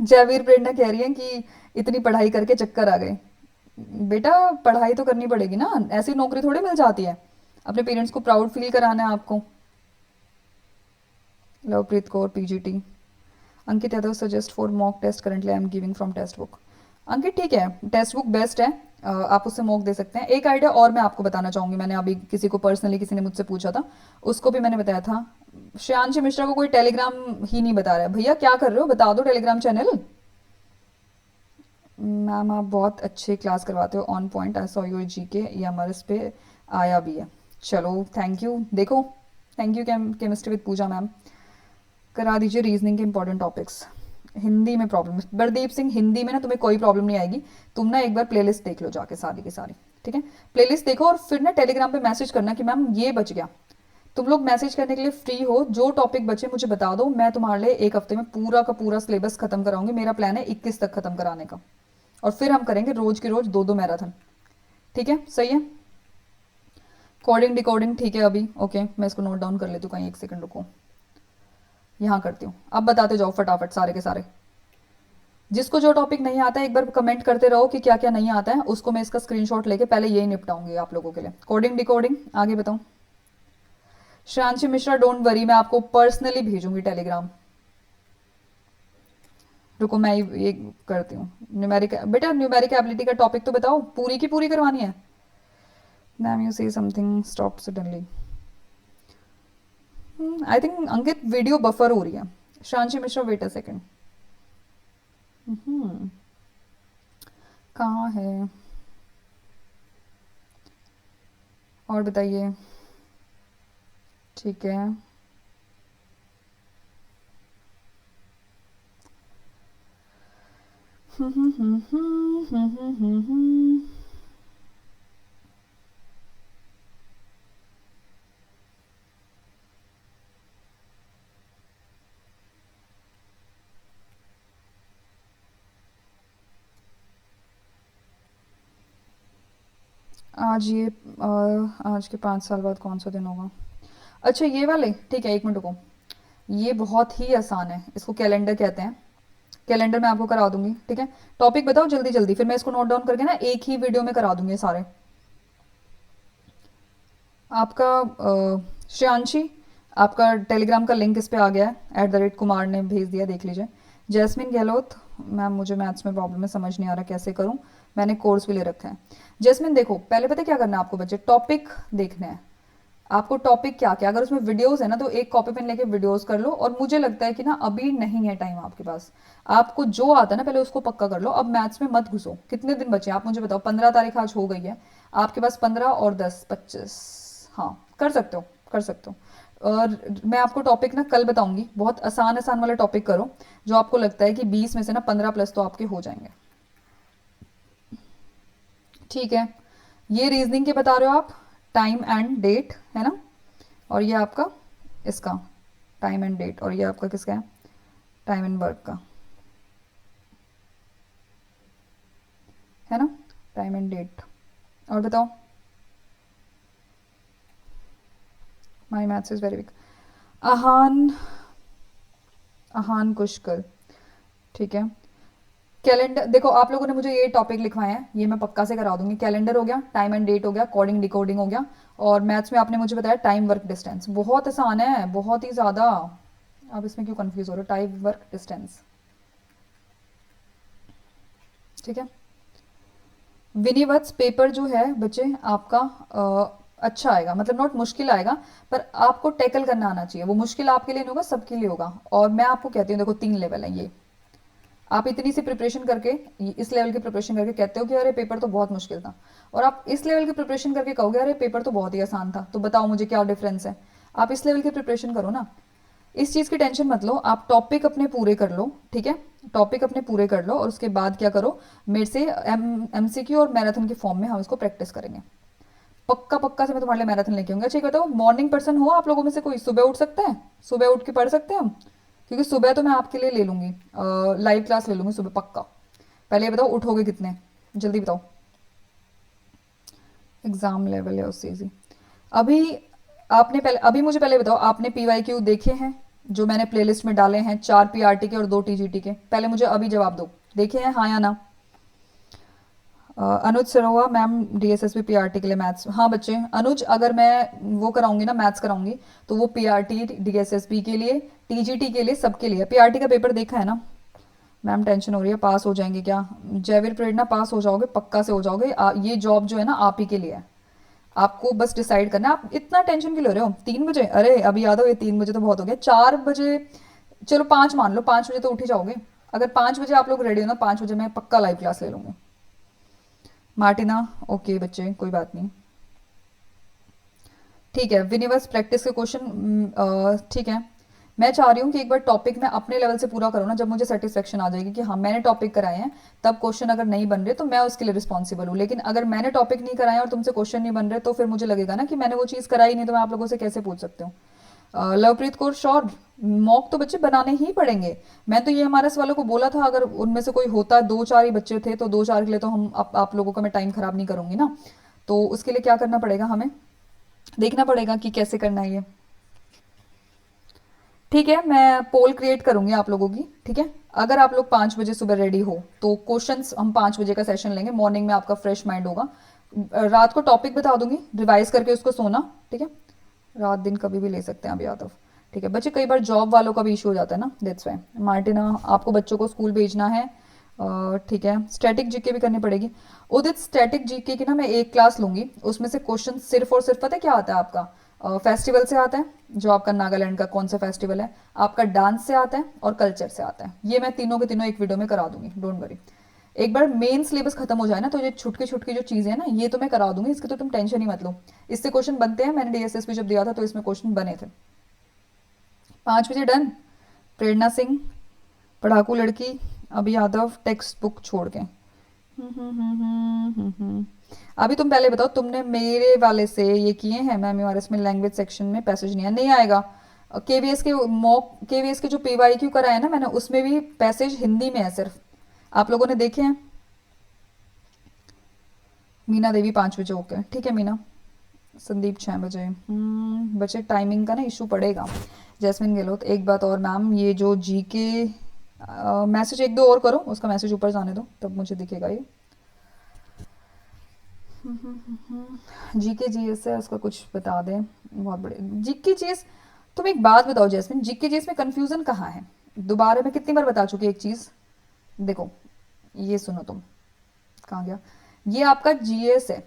जयवीर प्रेरणा कह रही है कि इतनी पढ़ाई करके चक्कर आ गए। बेटा पढ़ाई तो करनी पड़ेगी ना, ऐसी नौकरी थोड़ी मिल जाती है। अपने पेरेंट्स को प्राउड फील कराना है आपको। Lovepreet Kaur PGT. Ankit Yadav suggest for mock test currently I am giving from text book. Ankit ठीक है, टेक्स्ट बुक बेस्ट है, आप उससे मॉक दे सकते हैं। एक आइडिया और मैं आपको बताना चाहूंगी, मैंने अभी किसी को पर्सनली किसी ने मुझसे पूछा था, उसको भी मैंने बताया था। श्रेयांश मिश्रा को कोई टेलीग्राम ही नहीं बता रहा है, भैया क्या कर रहे हो, बता दो टेलीग्राम चैनल। मैम आप बहुत अच्छे क्लास करवाते हो, on point, I saw your GK, ये हमारे इस पे आया भी है। चलो थैंक यू, देखो thank you. Chemistry with Puja ma'am करा दीजिए, रीजनिंग के इंपॉर्टेंट टॉपिक्स। हिंदी में प्रॉब्लम, प्रदीप सिंह हिंदी में ना तुम्हें कोई प्रॉब्लम नहीं आएगी। तुम ना एक बार प्लेलिस्ट देख लो जाके सारी की सारी, ठीक है। प्लेलिस्ट देखो और फिर ना टेलीग्राम पे मैसेज करना कि मैम ये बच गया। तुम लोग मैसेज करने के लिए फ्री हो, जो टॉपिक बचे मुझे बता दो, मैं तुम्हारे लिए एक हफ्ते में पूरा का पूरा सिलेबस खत्म कराऊंगी। मेरा प्लान है 21 तक खत्म कराने का, और फिर हम करेंगे रोज की रोज 2 2 मैराथन, ठीक है, सही है। कोडिंग डिकोडिंग ठीक है अभी, ओके, मैं इसको नोट डाउन कर लेती हूँ, कहीं 1 सेकंड रुको, यहाँ करती हूँ। अब बताते जाओ फटाफट सारे के सारे। जिसको जो टॉपिक नहीं आता है एक बार कमेंट करते रहो कि क्या क्या नहीं आता है, उसको मैं इसका स्क्रीनशॉट लेके पहले यही निपटाऊंगी आप लोगों के लिए। कोडिंग डिकोडिंग आगे बताऊँ? श्रेयांशी मिश्रा डोंट वरी, मैं आपको पर्सनली भेजूंगी टेलीग्राम। रुको मैं ये करती हूँ। न्यूमेरिक बेटा, न्यूमेरिक एबिलिटी का टॉपिक तो बताओ, पूरी की पूरी करवानी है। Ma'am you say something stop suddenly. I think Ankit video buffer हो रही है। Shreyanshi Mishra wait a second. कहाँ है, और बताइए, ठीक है। आज ये आज के 5 साल बाद कौन सा दिन होगा? अच्छा ये वाले, ठीक है, 1 मिनट रुको। ये बहुत ही आसान है, इसको कैलेंडर कहते हैं। कैलेंडर मैं आपको करा दूंगी, ठीक है। टॉपिक बताओ जल्दी जल्दी, फिर मैं इसको नोट डाउन करके ना एक ही वीडियो में करा दूंगी सारे। आपका श्रेयांशी, आपका टेलीग्राम का लिंक इस पे आ गया है, @कुमार ने भेज दिया, देख लीजिए। जैस्मिन गहलोत, मैम मुझे मैथ्स में प्रॉब्लम है, समझ नहीं आ रहा कैसे करूं, मैंने कोर्स भी ले रखा है। जैस्मिन देखो, पहले पता है क्या करना है आपको बच्चे, टॉपिक देखना है आपको। टॉपिक क्या क्या, अगर उसमें वीडियोस है ना तो एक कॉपी पेन लेके वीडियोस कर लो। और मुझे लगता है कि ना अभी नहीं है टाइम आपके पास, आपको जो आता है ना पहले उसको पक्का कर लो। अब मैथ्स में मत घुसो। कितने दिन बचे आप मुझे बताओ, 15 तारीख आज हो गई है, आपके पास 15 और 10 25, हाँ कर सकते हो, कर सकते हो। और मैं आपको टॉपिक ना कल बताऊंगी, बहुत आसान आसान वाला टॉपिक करो, जो आपको लगता है कि 20 में से ना 15 प्लस तो आपके हो जाएंगे, ठीक है। ये रीजनिंग के बता रहे हो आप, टाइम एंड डेट है ना, और ये आपका इसका टाइम एंड डेट, और ये आपका किसका है, टाइम एंड वर्क का, है ना, टाइम एंड डेट। और बताओ, my maths is very weak. Aahan, Aahan Kushkal, ठीक है। कैलेंडर देखो, आप लोगों ने मुझे ये टॉपिक लिखवाए हैं, ये मैं पक्का से करा दूंगी। कैलेंडर हो गया, टाइम एंड डेट हो गया, कोडिंग डिकोडिंग हो गया, और मैथ्स में आपने मुझे बताया टाइम वर्क डिस्टेंस, बहुत आसान है, बहुत ही ज़्यादा। आप इसमें क्यों कंफ्यूज हो रहे हो, टाइम वर्क डिस्टेंस, ठीक है। विनिवत्स पेपर जो है बच्चे आपका अच्छा आएगा, मतलब नॉट मुश्किल आएगा, पर आपको टैकल करना आना चाहिए। वो मुश्किल आपके लिए नहीं होगा, सबके लिए होगा। और मैं आपको कहती हूँ देखो, 3 लेवल है ये, आप इतनी सी प्रिपरेशन करके, इस लेवल की प्रिपरेशन करके कहते हो कि अरे पेपर तो बहुत मुश्किल था, और आप इस लेवल की प्रिपरेशन करके कहोगे अरे पेपर तो बहुत ही आसान था, तो बताओ मुझे क्या डिफरेंस है। आप इस लेवल की प्रिपरेशन करो ना, इस चीज़ की टेंशन मत लो, आप टॉपिक अपने पूरे कर लो, ठीक है। टॉपिक अपने पूरे कर लो, और उसके बाद क्या करो, मेरे से MCQ और मैराथन के फॉर्म में हम इसको प्रैक्टिस करेंगे। पक्का पक्का से मैं तुम्हारे लिए मैराथन लेके आऊंगा। अच्छा, बताओ मॉर्निंग पर्सन हो आप लोगों में से कोई, सुबह उठ सकता है, सुबह उठ के पढ़ सकते हैं हम, क्योंकि सुबह तो मैं आपके लिए ले लूंगी, लाइव क्लास ले लूंगी सुबह पक्का। पहले ये बताओ उठोगे कितने, जल्दी बताओ। एग्जाम लेवल है उससे easy। अभी आपने पहले, अभी मुझे पहले बताओ, आपने PYQ देखे हैं जो मैंने प्लेलिस्ट में डाले हैं, 4 PRT के और 2 TGT के, पहले मुझे अभी जवाब दो, देखे हैं हाँ या ना। अनुज सरोवा मैम, DSSP PRT के लिए मैथ्स, हाँ बच्चे, अनुज अगर मैं वो कराऊंगी ना मैथ्स कराऊंगी, तो वो PRT DSSP के लिए, TGT के लिए, सबके लिए। PRT का पेपर देखा है ना मैम, टेंशन हो रही है, पास हो जाएंगे क्या। जयवीर प्रेरणा, पास हो जाओगे, पक्का से हो जाओगे। ये जॉब जो है ना आप ही के लिए है, आपको बस डिसाइड करना है। आप इतना टेंशन क्यों ले रहे हो, 3 बजे, अरे अभी याद हो, ये 3 बजे तो बहुत हो गया, 4 बजे, चलो 5 मान लो, 5 बजे तो उठ ही जाओगे। अगर 5 बजे आप लोग रेडी हो ना, 5 बजे मैं पक्का लाइव क्लास ले लूंगी। मार्टिना, ओके बच्चे कोई बात नहीं, ठीक है। विनिवर्स प्रैक्टिस के क्वेश्चन, ठीक है। मैं चाह रही हूँ कि एक बार टॉपिक मैं अपने लेवल से पूरा करूँ ना, जब मुझे सेटिस्फेक्शन आ जाएगी कि हाँ मैंने टॉपिक कराए हैं, तब क्वेश्चन अगर नहीं बन रहे तो मैं उसके लिए रिस्पॉन्सिबल हूँ। लेकिन अगर मैंने टॉपिक नहीं कराए और तुमसे क्वेश्चन नहीं बन रहे, तो फिर मुझे लगेगा ना कि मैंने वो चीज़ कराई नहीं, तो मैं आप लोगों से कैसे पूछ सकती हूँ। लवप्रीत कौर श्योर, मॉक तो बच्चे बनाने ही पड़ेंगे। मैं तो ये हमारे वालों को बोला था, अगर उनमें से कोई होता, 2 4 ही बच्चे थे, तो 2 4 के लिए तो हम आप लोगों का मैं टाइम खराब नहीं करूंगी ना। तो उसके लिए क्या करना पड़ेगा, हमें देखना पड़ेगा कि कैसे करना है ये, ठीक है। मैं पोल क्रिएट करूंगी आप लोगों की, ठीक है। अगर आप लोग 5 बजे सुबह रेडी हो तो क्वेश्चंस हम 5 बजे का सेशन लेंगे, मॉर्निंग में आपका फ्रेश माइंड होगा। रात को टॉपिक बता दूंगी, रिवाइज करके उसको सोना, ठीक है। रात दिन कभी भी ले सकते हैं अभी यादव, ठीक है बच्चे। कई बार जॉब वालों का भी इशू हो जाता है ना, दैट्स वाई। मार्टिना, आपको बच्चों को स्कूल भेजना है, ठीक है। स्टैटिक जीके भी करनी पड़ेगी। उदित, स्टैटिक जीके की ना मैं एक क्लास लूंगी, उसमें से क्वेश्चन सिर्फ और सिर्फ पता है क्या आता है आपका, फेस्टिवल से आता है, जो आपका नागालैंड का कौन सा फेस्टिवल है, आपका डांस से आता है, और कल्चर से आता है। ये मैं तीनों के तीनों एक वीडियो में करा दूंगी, डोंट वरी। एक बार मेन सिलेबस खत्म हो जाए ना, तो ये छुटकी छुटकी जो चीज़ें हैं ना, ये तो मैं करा दूंगी, इसकी तो तुम टेंशन ही मत लो। इससे क्वेश्चन बनते हैं, मैंने DSSP जब दिया था तो इसमें क्वेश्चन बने थे। 5 बजे डन। प्रेरणा सिंह, पढ़ाकू लड़की, अभी यादव, टेक्स्ट बुक छोड़ के। अभी तुम पहले बताओ, तुमने मेरे वाले से ये किए हैं मैम, हमारे इसमें लैंग्वेज सेक्शन में पैसेज नहीं है, नहीं आएगा। KVS के मॉक, KVS के जो PYQ कराए हैं ना मैंने, उसमें भी पैसेज हिंदी में है सिर्फ, आप लोगों ने देखे हैं। मीना देवी 5 बजे, ओके ठीक है मीना। संदीप 6 बजे, बच्चे टाइमिंग का ना इशू पड़ेगा। जैस्मिन गहलोत, एक बात और मैम, ये जो GK मैसेज एक दो और करो, उसका मैसेज ऊपर जाने दो तब मुझे दिखेगा ये। जीके जीएस है, उसका कुछ बता दें। बहुत बड़े जीके जीएस। तुम एक बात बताओ जैस्मिन, जीके जीएस में कंफ्यूजन कहाँ है? दोबारा मैं कितनी बार बता चुकी एक चीज़। देखो, ये सुनो तुम। कहाँ गया? ये आपका जीएस है,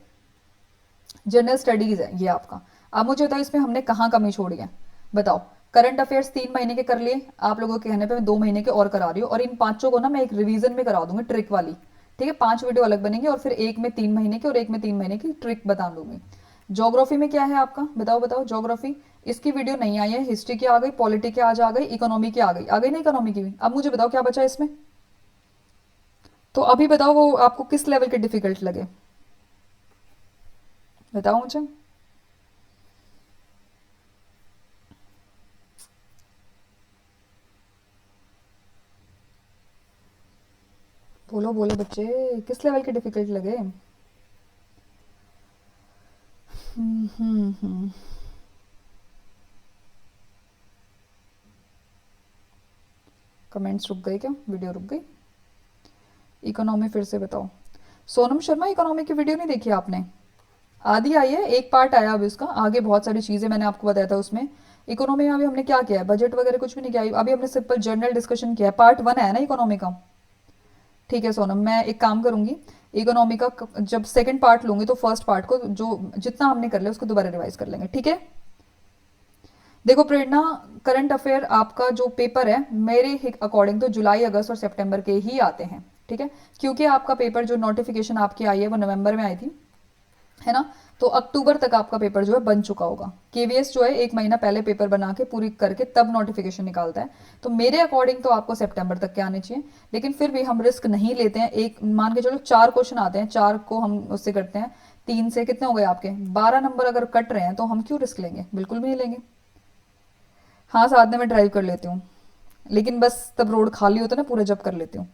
जनरल स्टडीज है ये आपका। अब मुझे बताओ इसमें हमने कहाँ कमी छोड़ी है? बताओ। करंट अफेयर्स 3 महीने के कर लिए, आप लोगों के कहने पे मैं 2 महीने के और करा रही हूँ, और इन पांचों को ना मैं एक रिवीजन में करा दूंगी, ट्रिक वाली। ठीक है, 5 वीडियो अलग बनेंगी और फिर एक में 3 महीने की और एक में 3 महीने की ट्रिक बता दूंगी। ज्योग्राफी में क्या है आपका? बताओ बताओ ज्योग्राफी। इसकी वीडियो नहीं आई है, हिस्ट्री की आ गई, पॉलिटी की आज आ गई, इकोनॉमी की आ गई ना इकोनॉमी की भी। अब मुझे बताओ क्या बचा इसमें? तो अभी बताओ वो आपको किस लेवल के डिफिकल्ट लगे? बताओ मुझे। बोलो बोलो बच्चे, किस लेवल के डिफिकल्ट लगे? हम्म। कमेंट्स रुक गए क्या? वीडियो रुक गई? इकोनॉमी फिर से बताओ। सोनम शर्मा, इकोनॉमी की वीडियो नहीं देखी आपने? आधी आई है, एक पार्ट आया अभी उसका, आगे बहुत सारी चीज़ें मैंने आपको बताया था उसमें। इकोनॉमी में अभी हमने क्या किया है? बजट वगैरह कुछ भी नहीं किया, अभी हमने सिंपल जनरल डिस्कशन किया है। पार्ट 1 है ना इकोनॉमी का। ठीक है सोनम, मैं एक काम करूंगी, इकोनॉमी का जब सेकंड पार्ट लूंगी तो फर्स्ट पार्ट को जो जितना हमने कर लिया उसको दोबारा रिवाइज कर लेंगे, ठीक है? देखो प्रेरणा, करंट अफेयर आपका जो पेपर है मेरे अकॉर्डिंग तो जुलाई अगस्त और सितंबर के ही आते हैं। ठीक है, क्योंकि आपका पेपर जो नोटिफिकेशन आपकी आई है वो नवंबर में आई थी, है ना? तो अक्टूबर तक आपका पेपर जो है बन चुका होगा। केवीएस जो है 1 महीना पहले पेपर बना के पूरी करके तब नोटिफिकेशन निकालता है। तो मेरे अकॉर्डिंग तो आपको सितंबर तक के आने चाहिए, लेकिन फिर भी हम रिस्क नहीं लेते हैं। एक मान के चलो 4 क्वेश्चन आते हैं, 4 को हम उससे करते हैं, 3 से कितने हो गए आपके? 12 नंबर अगर कट रहे हैं तो हम क्यों रिस्क लेंगे? बिल्कुल भी नहीं लेंगे। हाँ, साथ में मैं ड्राइव कर लेती हूँ, लेकिन बस तब रोड खाली होता है ना पूरा, जब कर लेती हूँ।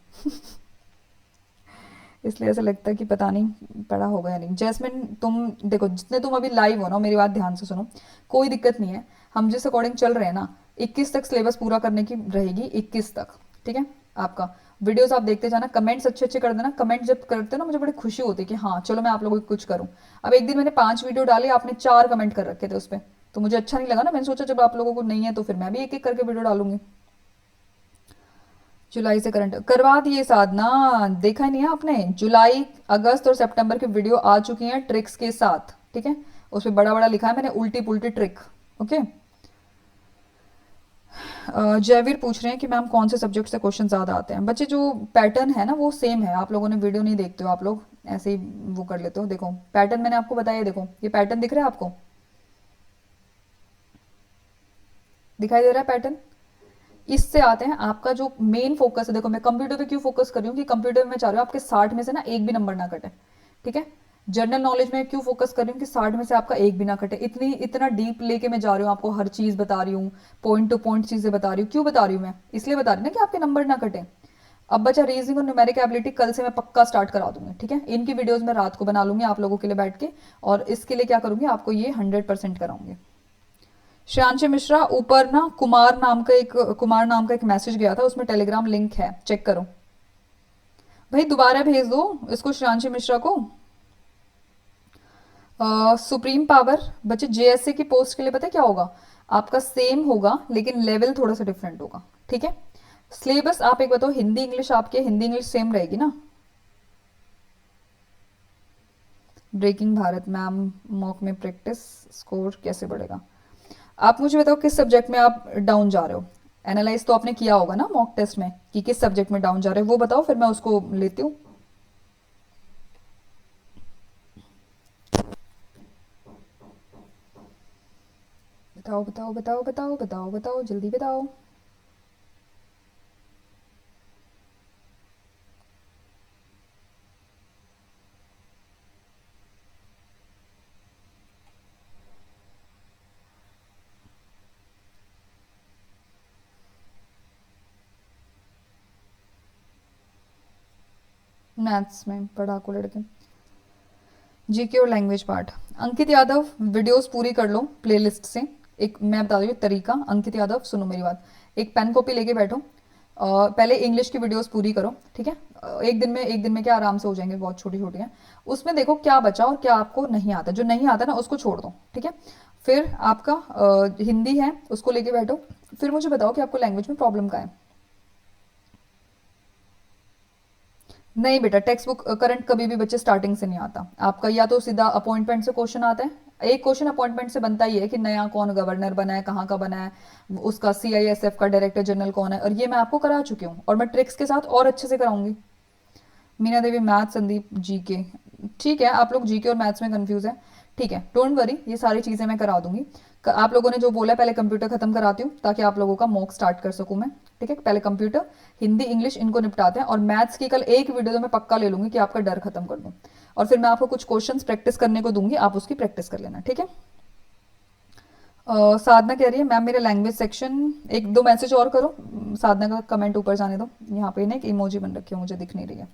इसलिए ऐसा लगता है कि पता नहीं पढ़ा होगा या नहीं। जैस्मिन तुम देखो, जितने तुम अभी लाइव हो ना, मेरी बात ध्यान से सुनो। कोई दिक्कत नहीं है, हम जिस अकॉर्डिंग चल रहे हैं ना, 21 तक सिलेबस पूरा करने की रहेगी, 21 तक। ठीक है, आपका वीडियोस आप देखते जाना, कमेंट्स अच्छे अच्छे कर देना। कमेंट जब करते हो ना मुझे बड़ी खुशी होती है कि हाँ चलो मैं आप लोगों की कुछ करूँ। अब एक दिन मैंने 5 वीडियो डाली, आपने 4 कमेंट कर रखे थे उस पर, तो मुझे अच्छा नहीं लगा ना। मैंने सोचा जब आप लोगों को नहीं है तो फिर मैं भी एक एक करके वीडियो डालूंगी। जुलाई से करंट करवा दिए साधना, देखा ही नहीं है आपने? जुलाई अगस्त और सितंबर की वीडियो आ चुकी हैं ट्रिक्स के साथ। ठीक है, उस पर बड़ा बड़ा लिखा है मैंने, उल्टी पुल्टी ट्रिक। ओके। जयवीर पूछ रहे हैं कि मैम कौन से सब्जेक्ट से क्वेश्चन ज़्यादा आते हैं? बच्चे जो पैटर्न है ना वो सेम है, आप लोगों ने वीडियो नहीं देखते हो, आप लोग ऐसे ही वो कर लेते हो। देखो पैटर्न मैंने आपको बताया, देखो ये पैटर्न दिख रहा है आपको? दिखाई दे रहा है पैटर्न? इससे आते हैं आपका जो मेन फोकस है। देखो मैं कंप्यूटर पे क्यों फोकस कर रही हूँ कि कंप्यूटर में मैं चाह रही हूँ आपके 60 में से ना एक भी नंबर ना कटे। ठीक है, जनरल नॉलेज में क्यों फोकस कर रही हूँ कि 60 में से आपका एक भी ना कटे। इतना डीप लेके मैं जा रही हूँ, आपको हर चीज बता रही हूँ, पॉइंट टू पॉइंट चीजें बता रही हूँ। क्यों बता रही हूँ? मैं इसलिए बता रही हूँ ना कि आपके नंबर ना कटे। अब बचा रीजनिंग और न्यूमेरिक एबिलिटी, कल से मैं पक्का स्टार्ट करा दूंगी। ठीक है, इनकी वीडियोस मैं रात को बना लूंगी आप लोगों के लिए बैठ के, और इसके लिए क्या करूंगी, आपको ये 100% कराऊंगी। श्रेयांशी मिश्रा, ऊपर ना कुमार नाम का एक मैसेज गया था, उसमें टेलीग्राम लिंक है, चेक करो। भाई दोबारा भेज दो इसको श्रेयांशी मिश्रा को। सुप्रीम पावर, बच्चे जेएसए की पोस्ट के लिए पता है क्या होगा? आपका सेम होगा लेकिन लेवल थोड़ा सा डिफरेंट होगा। ठीक है, सिलेबस आप एक बताओ, हिंदी इंग्लिश आपके, हिंदी इंग्लिश सेम रहेगी ना? ब्रेकिंग भारत मैम, मॉक में प्रैक्टिस स्कोर कैसे बढ़ेगा? आप मुझे बताओ किस सब्जेक्ट में आप डाउन जा रहे हो? एनालाइज तो आपने किया होगा ना मॉक टेस्ट में कि किस सब्जेक्ट में डाउन जा रहे हो, वो बताओ फिर मैं उसको लेती हूँ। बताओ बताओ बताओ बताओ बताओ बताओ, जल्दी बताओ। मैथ्स में पढ़ाकू लड़के। जीके और language part, Ankit Yadav videos पूरी कर लो प्लेलिस्ट से। एक मैं बता रही हूँ तरीका, अंकित यादव सुनो मेरी बात, एक पेन कॉपी लेके बैठो, पहले इंग्लिश की वीडियोस पूरी करो, ठीक है। एक दिन में क्या आराम से हो जाएंगे, बहुत छोटी छोटी हैं। उसमें देखो क्या बचा और क्या आपको नहीं आता, जो नहीं आता ना उसको छोड़ दो, ठीक है। फिर आपका हिंदी है, उसको लेके बैठो। फिर मुझे बताओ कि आपको लैंग्वेज में प्रॉब्लम का है। नहीं बेटा, टेक्स्ट बुक करंट कभी भी बच्चे स्टार्टिंग से नहीं आता आपका, या तो सीधा अपॉइंटमेंट से क्वेश्चन आता है। एक क्वेश्चन अपॉइंटमेंट से बनता ही है कि नया कौन गवर्नर बना है, कहाँ का बना है, उसका सीआईएसएफ का डायरेक्टर जनरल कौन है, और ये मैं आपको करा चुकी हूँ, और मैं ट्रिक्स के साथ और अच्छे से कराऊंगी। Meena Devi math, Sandeep GK. ठीक है, आप लोग जीके और मैथ्स में कंफ्यूज है, ठीक है, डोंट वरी, ये सारी चीज़ें मैं करा दूंगी। आप लोगों ने जो बोला है, पहले कंप्यूटर खत्म कराती हूँ ताकि आप लोगों का मॉक स्टार्ट कर सकूँ मैं, ठीक है। पहले कंप्यूटर, हिंदी, इंग्लिश इनको निपटाते हैं, और मैथ्स की कल एक वीडियो तो मैं पक्का ले लूंगी कि आपका डर खत्म कर दूँ। और फिर मैं आपको कुछ क्वेश्चंस प्रैक्टिस करने को दूंगी, आप उसकी प्रैक्टिस कर लेना, ठीक है। साधना कह रही है मैम मेरे लैंग्वेज सेक्शन, एक दो मैसेज और करो। साधना का कमेंट ऊपर जाने दो, यहाँ पे ना एक इमोजी बन रखी है, मुझे दिख नहीं रही है।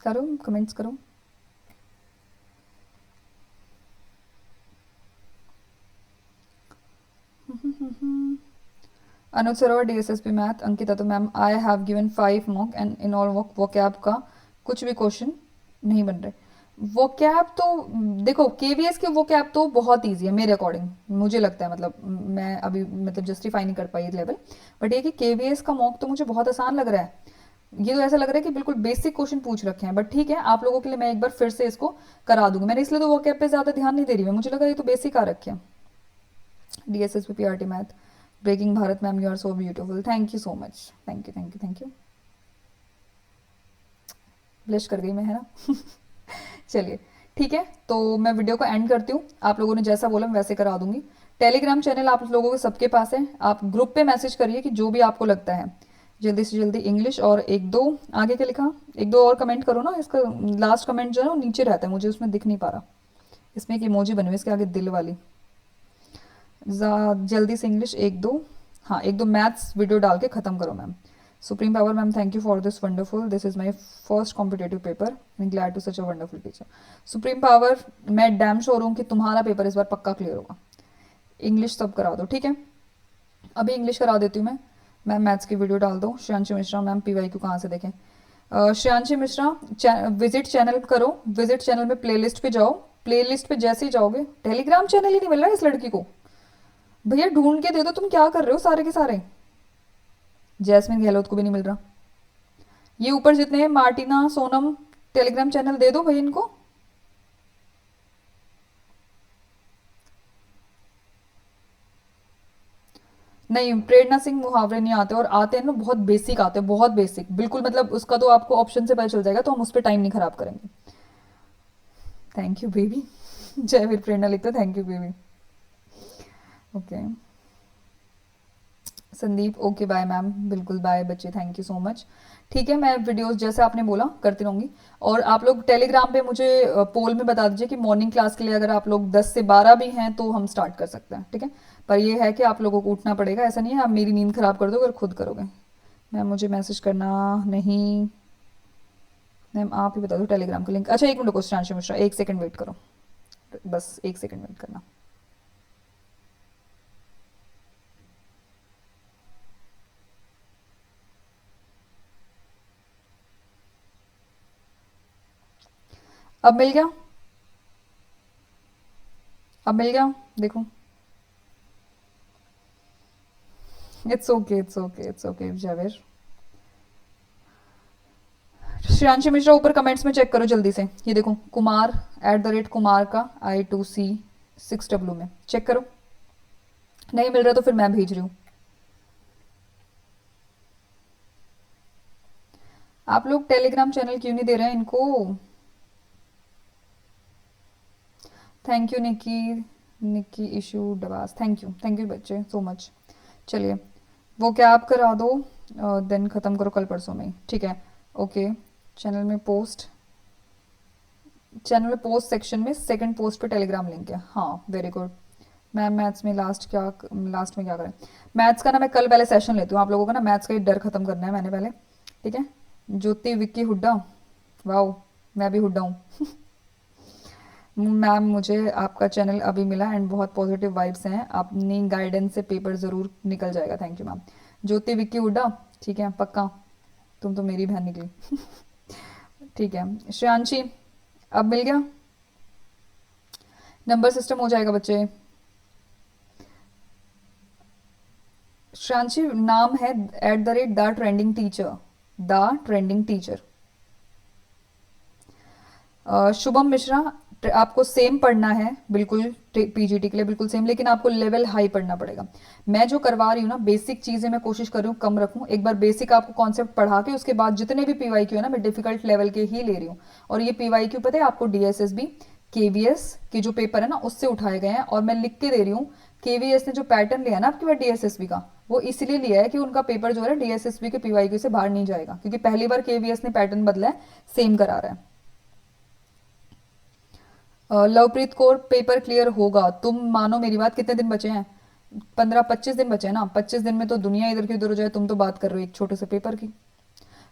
करो, कमेंट्स करो। अनुज सरोवर डीएसएसपी मैथ, अंकिता तो ma'am I have given 5 mock and in all walk vocab का कुछ भी क्वेश्चन नहीं बन रहे। वोकैब तो देखो, केवीएस के वोकैब तो बहुत ईजी है मेरे अकॉर्डिंग, मुझे लगता है, मतलब मैं अभी मतलब जस्टिफाई नहीं कर पाई लेवल। बट ये कि केवीएस का मॉक तो मुझे बहुत आसान लग रहा है। ये तो ऐसा लग रहा है कि बिल्कुल बेसिक क्वेश्चन पूछ रखे हैं, बट ठीक है, आप लोगों के लिए मैं एक बार फिर से इसको करा दूंगी। मैंने इसलिए तो वोकैब पे ज्यादा ध्यान नहीं दे रही मैं, मुझे लगा ये तो बेसिक आ रखे हैं। DSSP PRT math, breaking Bharat ma'am, you are so beautiful, thank you so much, thank you thank you thank you. Blush कर गई मैं, है ना। चलिए, ठीक है, तो मैं वीडियो को एंड करती हूँ। आप लोगों ने जैसा बोला मैं वैसे करा दूंगी। टेलीग्राम चैनल आप लोगों के सबके पास है, आप ग्रुप पे मैसेज करिए कि जो भी आपको लगता है। जल्दी से जल्दी इंग्लिश, और एक दो आगे क्या लिखा, एक दो और कमेंट करो ना। इसका लास्ट कमेंट जो है वो नीचे रहता है, मुझे उसमें दिख नहीं पा रहा। इसमें एक इमोजी बनी हुई है इसके आगे दिल वाली। जल्दी से इंग्लिश एक दो, हाँ एक दो मैथ्स वीडियो डाल के ख़त्म करो ma'am. Supreme power ma'am, thank you for this wonderful, this is my first competitive paper, I glad to such a wonderful teacher. Supreme power, मैं डैम श्योर हूँ कि तुम्हारा पेपर इस बार पक्का क्लियर होगा। इंग्लिश सब करा दो, ठीक है। अभी इंग्लिश करा देती हूँ मैं। मैम मैथ्स की वीडियो डाल दो। Shreyanshi Mishra ma'am, PY Q कहाँ से देखें। श्रेयांशी मिश्रा, विजिट चैनल करो, विजिट चैनल में प्लेलिस्ट पे जाओ। प्लेलिस्ट पे जैसे ही जाओगे, टेलीग्राम चैनल ही नहीं मिल रहा है इस लड़की को। भैया ढूंढ के दे दो, तुम क्या कर रहे हो सारे के सारे। जैस्मिन गहलोत को भी नहीं मिल रहा। ये ऊपर जितने हैं, मार्टिना, सोनम, टेलीग्राम चैनल दे दो भाई इनको। नहीं, प्रेरणा सिंह मुहावरे नहीं आते, और आते हैं ना बहुत बेसिक आते हैं, बहुत बेसिक बिल्कुल, मतलब उसका तो आपको ऑप्शन से पता चल जाएगा, तो हम उस पर टाइम नहीं खराब करेंगे। Thank you baby. Jai Veer Prerna लिखते, thank you baby. Okay Sandeep, okay bye ma'am, बिल्कुल बाय बच्चे, थैंक यू सो मच। ठीक है, मैं वीडियोस जैसे आपने बोला करती रहूंगी। और आप लोग टेलीग्राम पे मुझे पोल में बता दीजिए कि मॉर्निंग क्लास के लिए अगर आप लोग 10 से 12 भी हैं तो हम स्टार्ट कर सकते हैं, ठीक है। पर ये है कि आप लोगों को उठना पड़ेगा, ऐसा नहीं है आप मेरी नींद खराब कर दोगे अगर खुद करोगे। मैम मुझे मैसेज करना नहीं, मैम आप ही बता दो टेलीग्राम का लिंक। अच्छा एक मिनट रुको श्रेयांशी मिश्रा, एक सेकंड वेट करो, बस एक सेकंड वेट करना। अब मिल गया, अब मिल गया, देखो। It's okay it's okay it's okay Javer. Shreyanshi Mishra ऊपर कमेंट्स में चेक करो जल्दी से, ये देखो कुमार @कुमार का I2C6W में चेक करो। नहीं मिल रहा तो फिर मैं भेज रही हूँ। आप लोग टेलीग्राम चैनल क्यों नहीं दे रहे हैं इनको। Thank you Nikki, Nikki Ishu Dabas, thank you बच्चे सो मच। चलिए, वो क्या आप करा दो, देन ख़त्म करो कल परसों में, ठीक है। ओके, चैनल में पोस्ट, चैनल में पोस्ट सेक्शन में सेकंड पोस्ट पे टेलीग्राम लिंक है, हाँ वेरी गुड। मैम मैथ्स में लास्ट में क्या करें। मैथ्स का ना मैं कल पहले सेशन लेती हूँ, आप लोगों का ना मैथ्स का ही डर खत्म करना है मैंने पहले, ठीक है। ज्योति विक्की हुड्डा, वाओ, मैं भी हुड्डा हूँ। मैम मुझे आपका चैनल अभी मिला एंड बहुत पॉजिटिव वाइब्स हैं, अपनी गाइडेंस से पेपर ज़रूर निकल जाएगा। Thank you ma'am. Jyoti Vicky Hooda, ठीक है पक्का, तुम तो मेरी बहन निकली। ठीक है श्रेयांशी, अब मिल गया, नंबर सिस्टम हो जाएगा बच्चे। श्रेयांशी नाम है @the trending teacher, the trending teacher. Shubham Mishra, आपको सेम पढ़ना है बिल्कुल, पीजीटी के लिए बिल्कुल सेम, लेकिन आपको लेवल हाई पढ़ना पड़ेगा। मैं जो करवा रही हूँ ना, बेसिक चीज़ें मैं कोशिश कर रही हूँ कम रखूँ, एक बार बेसिक आपको कॉन्सेप्ट पढ़ा के उसके बाद जितने भी पीवाईक्यू है ना, मैं डिफिकल्ट लेवल के ही ले रही हूँ। और ये पीवाईक्यू पता है आपको डीएसएसबी केवीएस के जो पेपर है ना उससे उठाए गए हैं, और मैं लिख के दे रही हूँ। केवीएस ने जो पैटर्न लिया ना आपकी बार डीएसएसबी का, वो इसलिए लिया है कि उनका पेपर जो है डीएसएसबी के पीवाईक्यू से बाहर नहीं जाएगा, क्योंकि पहली बार केवीएस ने पैटर्न बदला है, सेम करा रहा है। लवप्रीत कौर, पेपर क्लियर होगा, तुम मानो मेरी बात। कितने दिन बचे हैं? 15-25 दिन बचे हैं ना। 25 दिन में तो दुनिया इधर की उधर हो जाए, तुम तो बात कर रहे हो एक छोटे से पेपर की।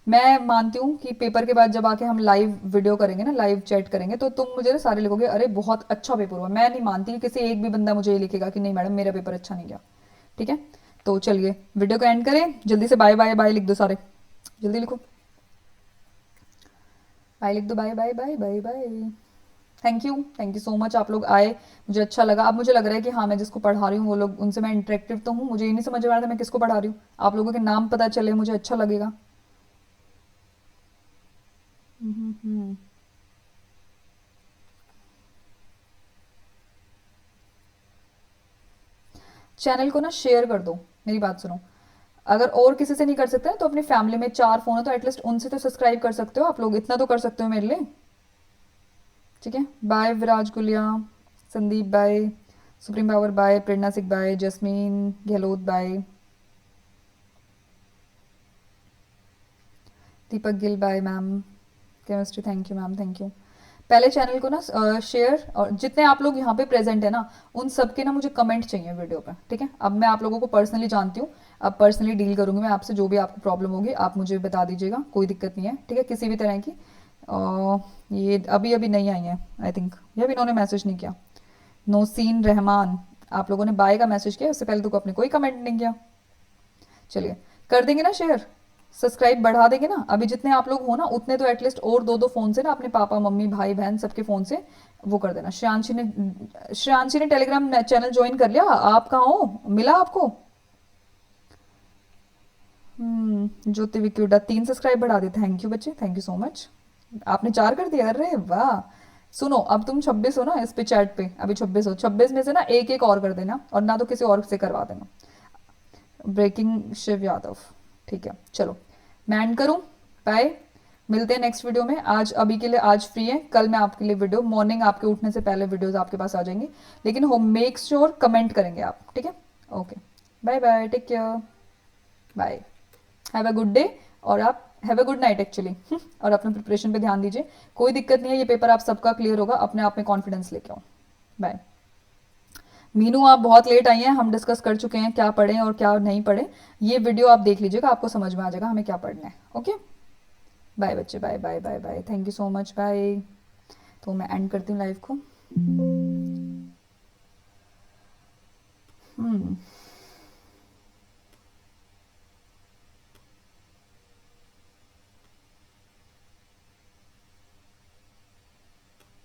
मैं मानती हूँ कि पेपर के बाद जब आके हम लाइव वीडियो करेंगे ना, लाइव चैट करेंगे, तो तुम मुझे ना सारे लिखोगे अरे बहुत अच्छा पेपर हुआ। मैं नहीं मानती कि किसी एक भी बंदा मुझे ये लिखेगा कि नहीं मैडम मेरा पेपर अच्छा नहीं गया। ठीक है, तो चलिए वीडियो को एंड करें, जल्दी से बाय बाय बाय लिख दो सारे, जल्दी लिखो, बाय लिख दो, bye bye bye bye bye. Thank you so much, आप लोग आए, मुझे अच्छा लगा। अब मुझे लग रहा है कि हाँ मैं जिसको पढ़ा रही हूँ वो लोग, उनसे मैं इंटरेक्टिव तो हूँ, मुझे ये नहीं समझ में आ रहा था मैं किसको पढ़ा रही हूँ। आप लोगों के नाम पता चले, मुझे अच्छा लगेगा। हम्म। चैनल को ना शेयर कर दो, मेरी बात सुनो। अगर और किसी से नहीं कर सकते तो अपनी फैमिली में 4 फोन है तो एटलीस्ट उनसे तो सब्सक्राइब कर सकते हो आप लोग, इतना तो कर सकते हो मेरे लिए। ठीक है, bye Viraj Gulia, Sandeep bye, supreme power bye, Prerna Singh bye, Jasmine Gehlot bye, Deepak Gill bye ma'am, chemistry thank you ma'am, thank you. पहले चैनल को ना शेयर, और जितने आप लोग यहाँ पे प्रेजेंट है ना उन सबके ना मुझे कमेंट चाहिए वीडियो पे। ठीक है, अब मैं आप लोगों को पर्सनली जानती हूँ, अब पर्सनली डील करूंगी मैं आपसे, जो भी आपको प्रॉब्लम होगी आप मुझे बता दीजिएगा, कोई दिक्कत नहीं है। ठीक है, किसी भी तरह की। ये अभी अभी नहीं आई है आई थिंक, या भी इन्होंने मैसेज नहीं किया। नोसीन रहमान, आप लोगों ने बाय का मैसेज किया, उससे पहले तो आपने कोई कमेंट नहीं किया। चलिए कर देंगे ना शेयर, सब्सक्राइब बढ़ा देंगे ना। अभी जितने आप लोग हो ना उतने तो एटलीस्ट और दो दो फोन से ना अपने पापा मम्मी भाई बहन सबके फोन से वो कर देना। श्रेयांशी ने टेलीग्राम चैनल ज्वाइन कर लिया, आप कहाँ हो, मिला आपको? ज्योति विक्यूडा 3 सब्सक्राइब बढ़ा दिए, थैंक यू बच्चे, थैंक यू सो मच। आपने 4 कर दिया, अरे वाह। सुनो अब तुम 26 हो ना इस पे चैट पे, अभी 26 हो, 26 में से ना एक एक और कर देना, और ना तो किसी और से करवा देना। ब्रेकिंग शिव यादव, ठीक है चलो मैं एंड करूँ, बाय। मिलते हैं नेक्स्ट वीडियो में। आज अभी के लिए आज फ्री है, कल मैं आपके लिए वीडियो मॉर्निंग आपके उठने से पहले वीडियोस आपके पास आ जाएंगी, लेकिन हो मेक श्योर कमेंट करेंगे आप। ठीक है, okay, bye bye, take care, bye, have a good day. और आप have a good night actually. और अपने प्रिपरेशन पे ध्यान दीजिए, कोई दिक्कत नहीं है, ये पेपर आप सबका क्लियर होगा, अपने आप में कॉन्फिडेंस लेके आओ। बाय। मीनू आप बहुत लेट आई हैं, हम डिस्कस कर चुके हैं क्या पढ़ें और क्या नहीं पढ़ें। ये वीडियो आप देख लीजिएगा, आपको समझ में आ जाएगा हमें क्या पढ़ना है। ओके, बाय बच्चे, bye bye bye bye, thank you so much, bye. तो मैं एंड करती हूँ लाइव को।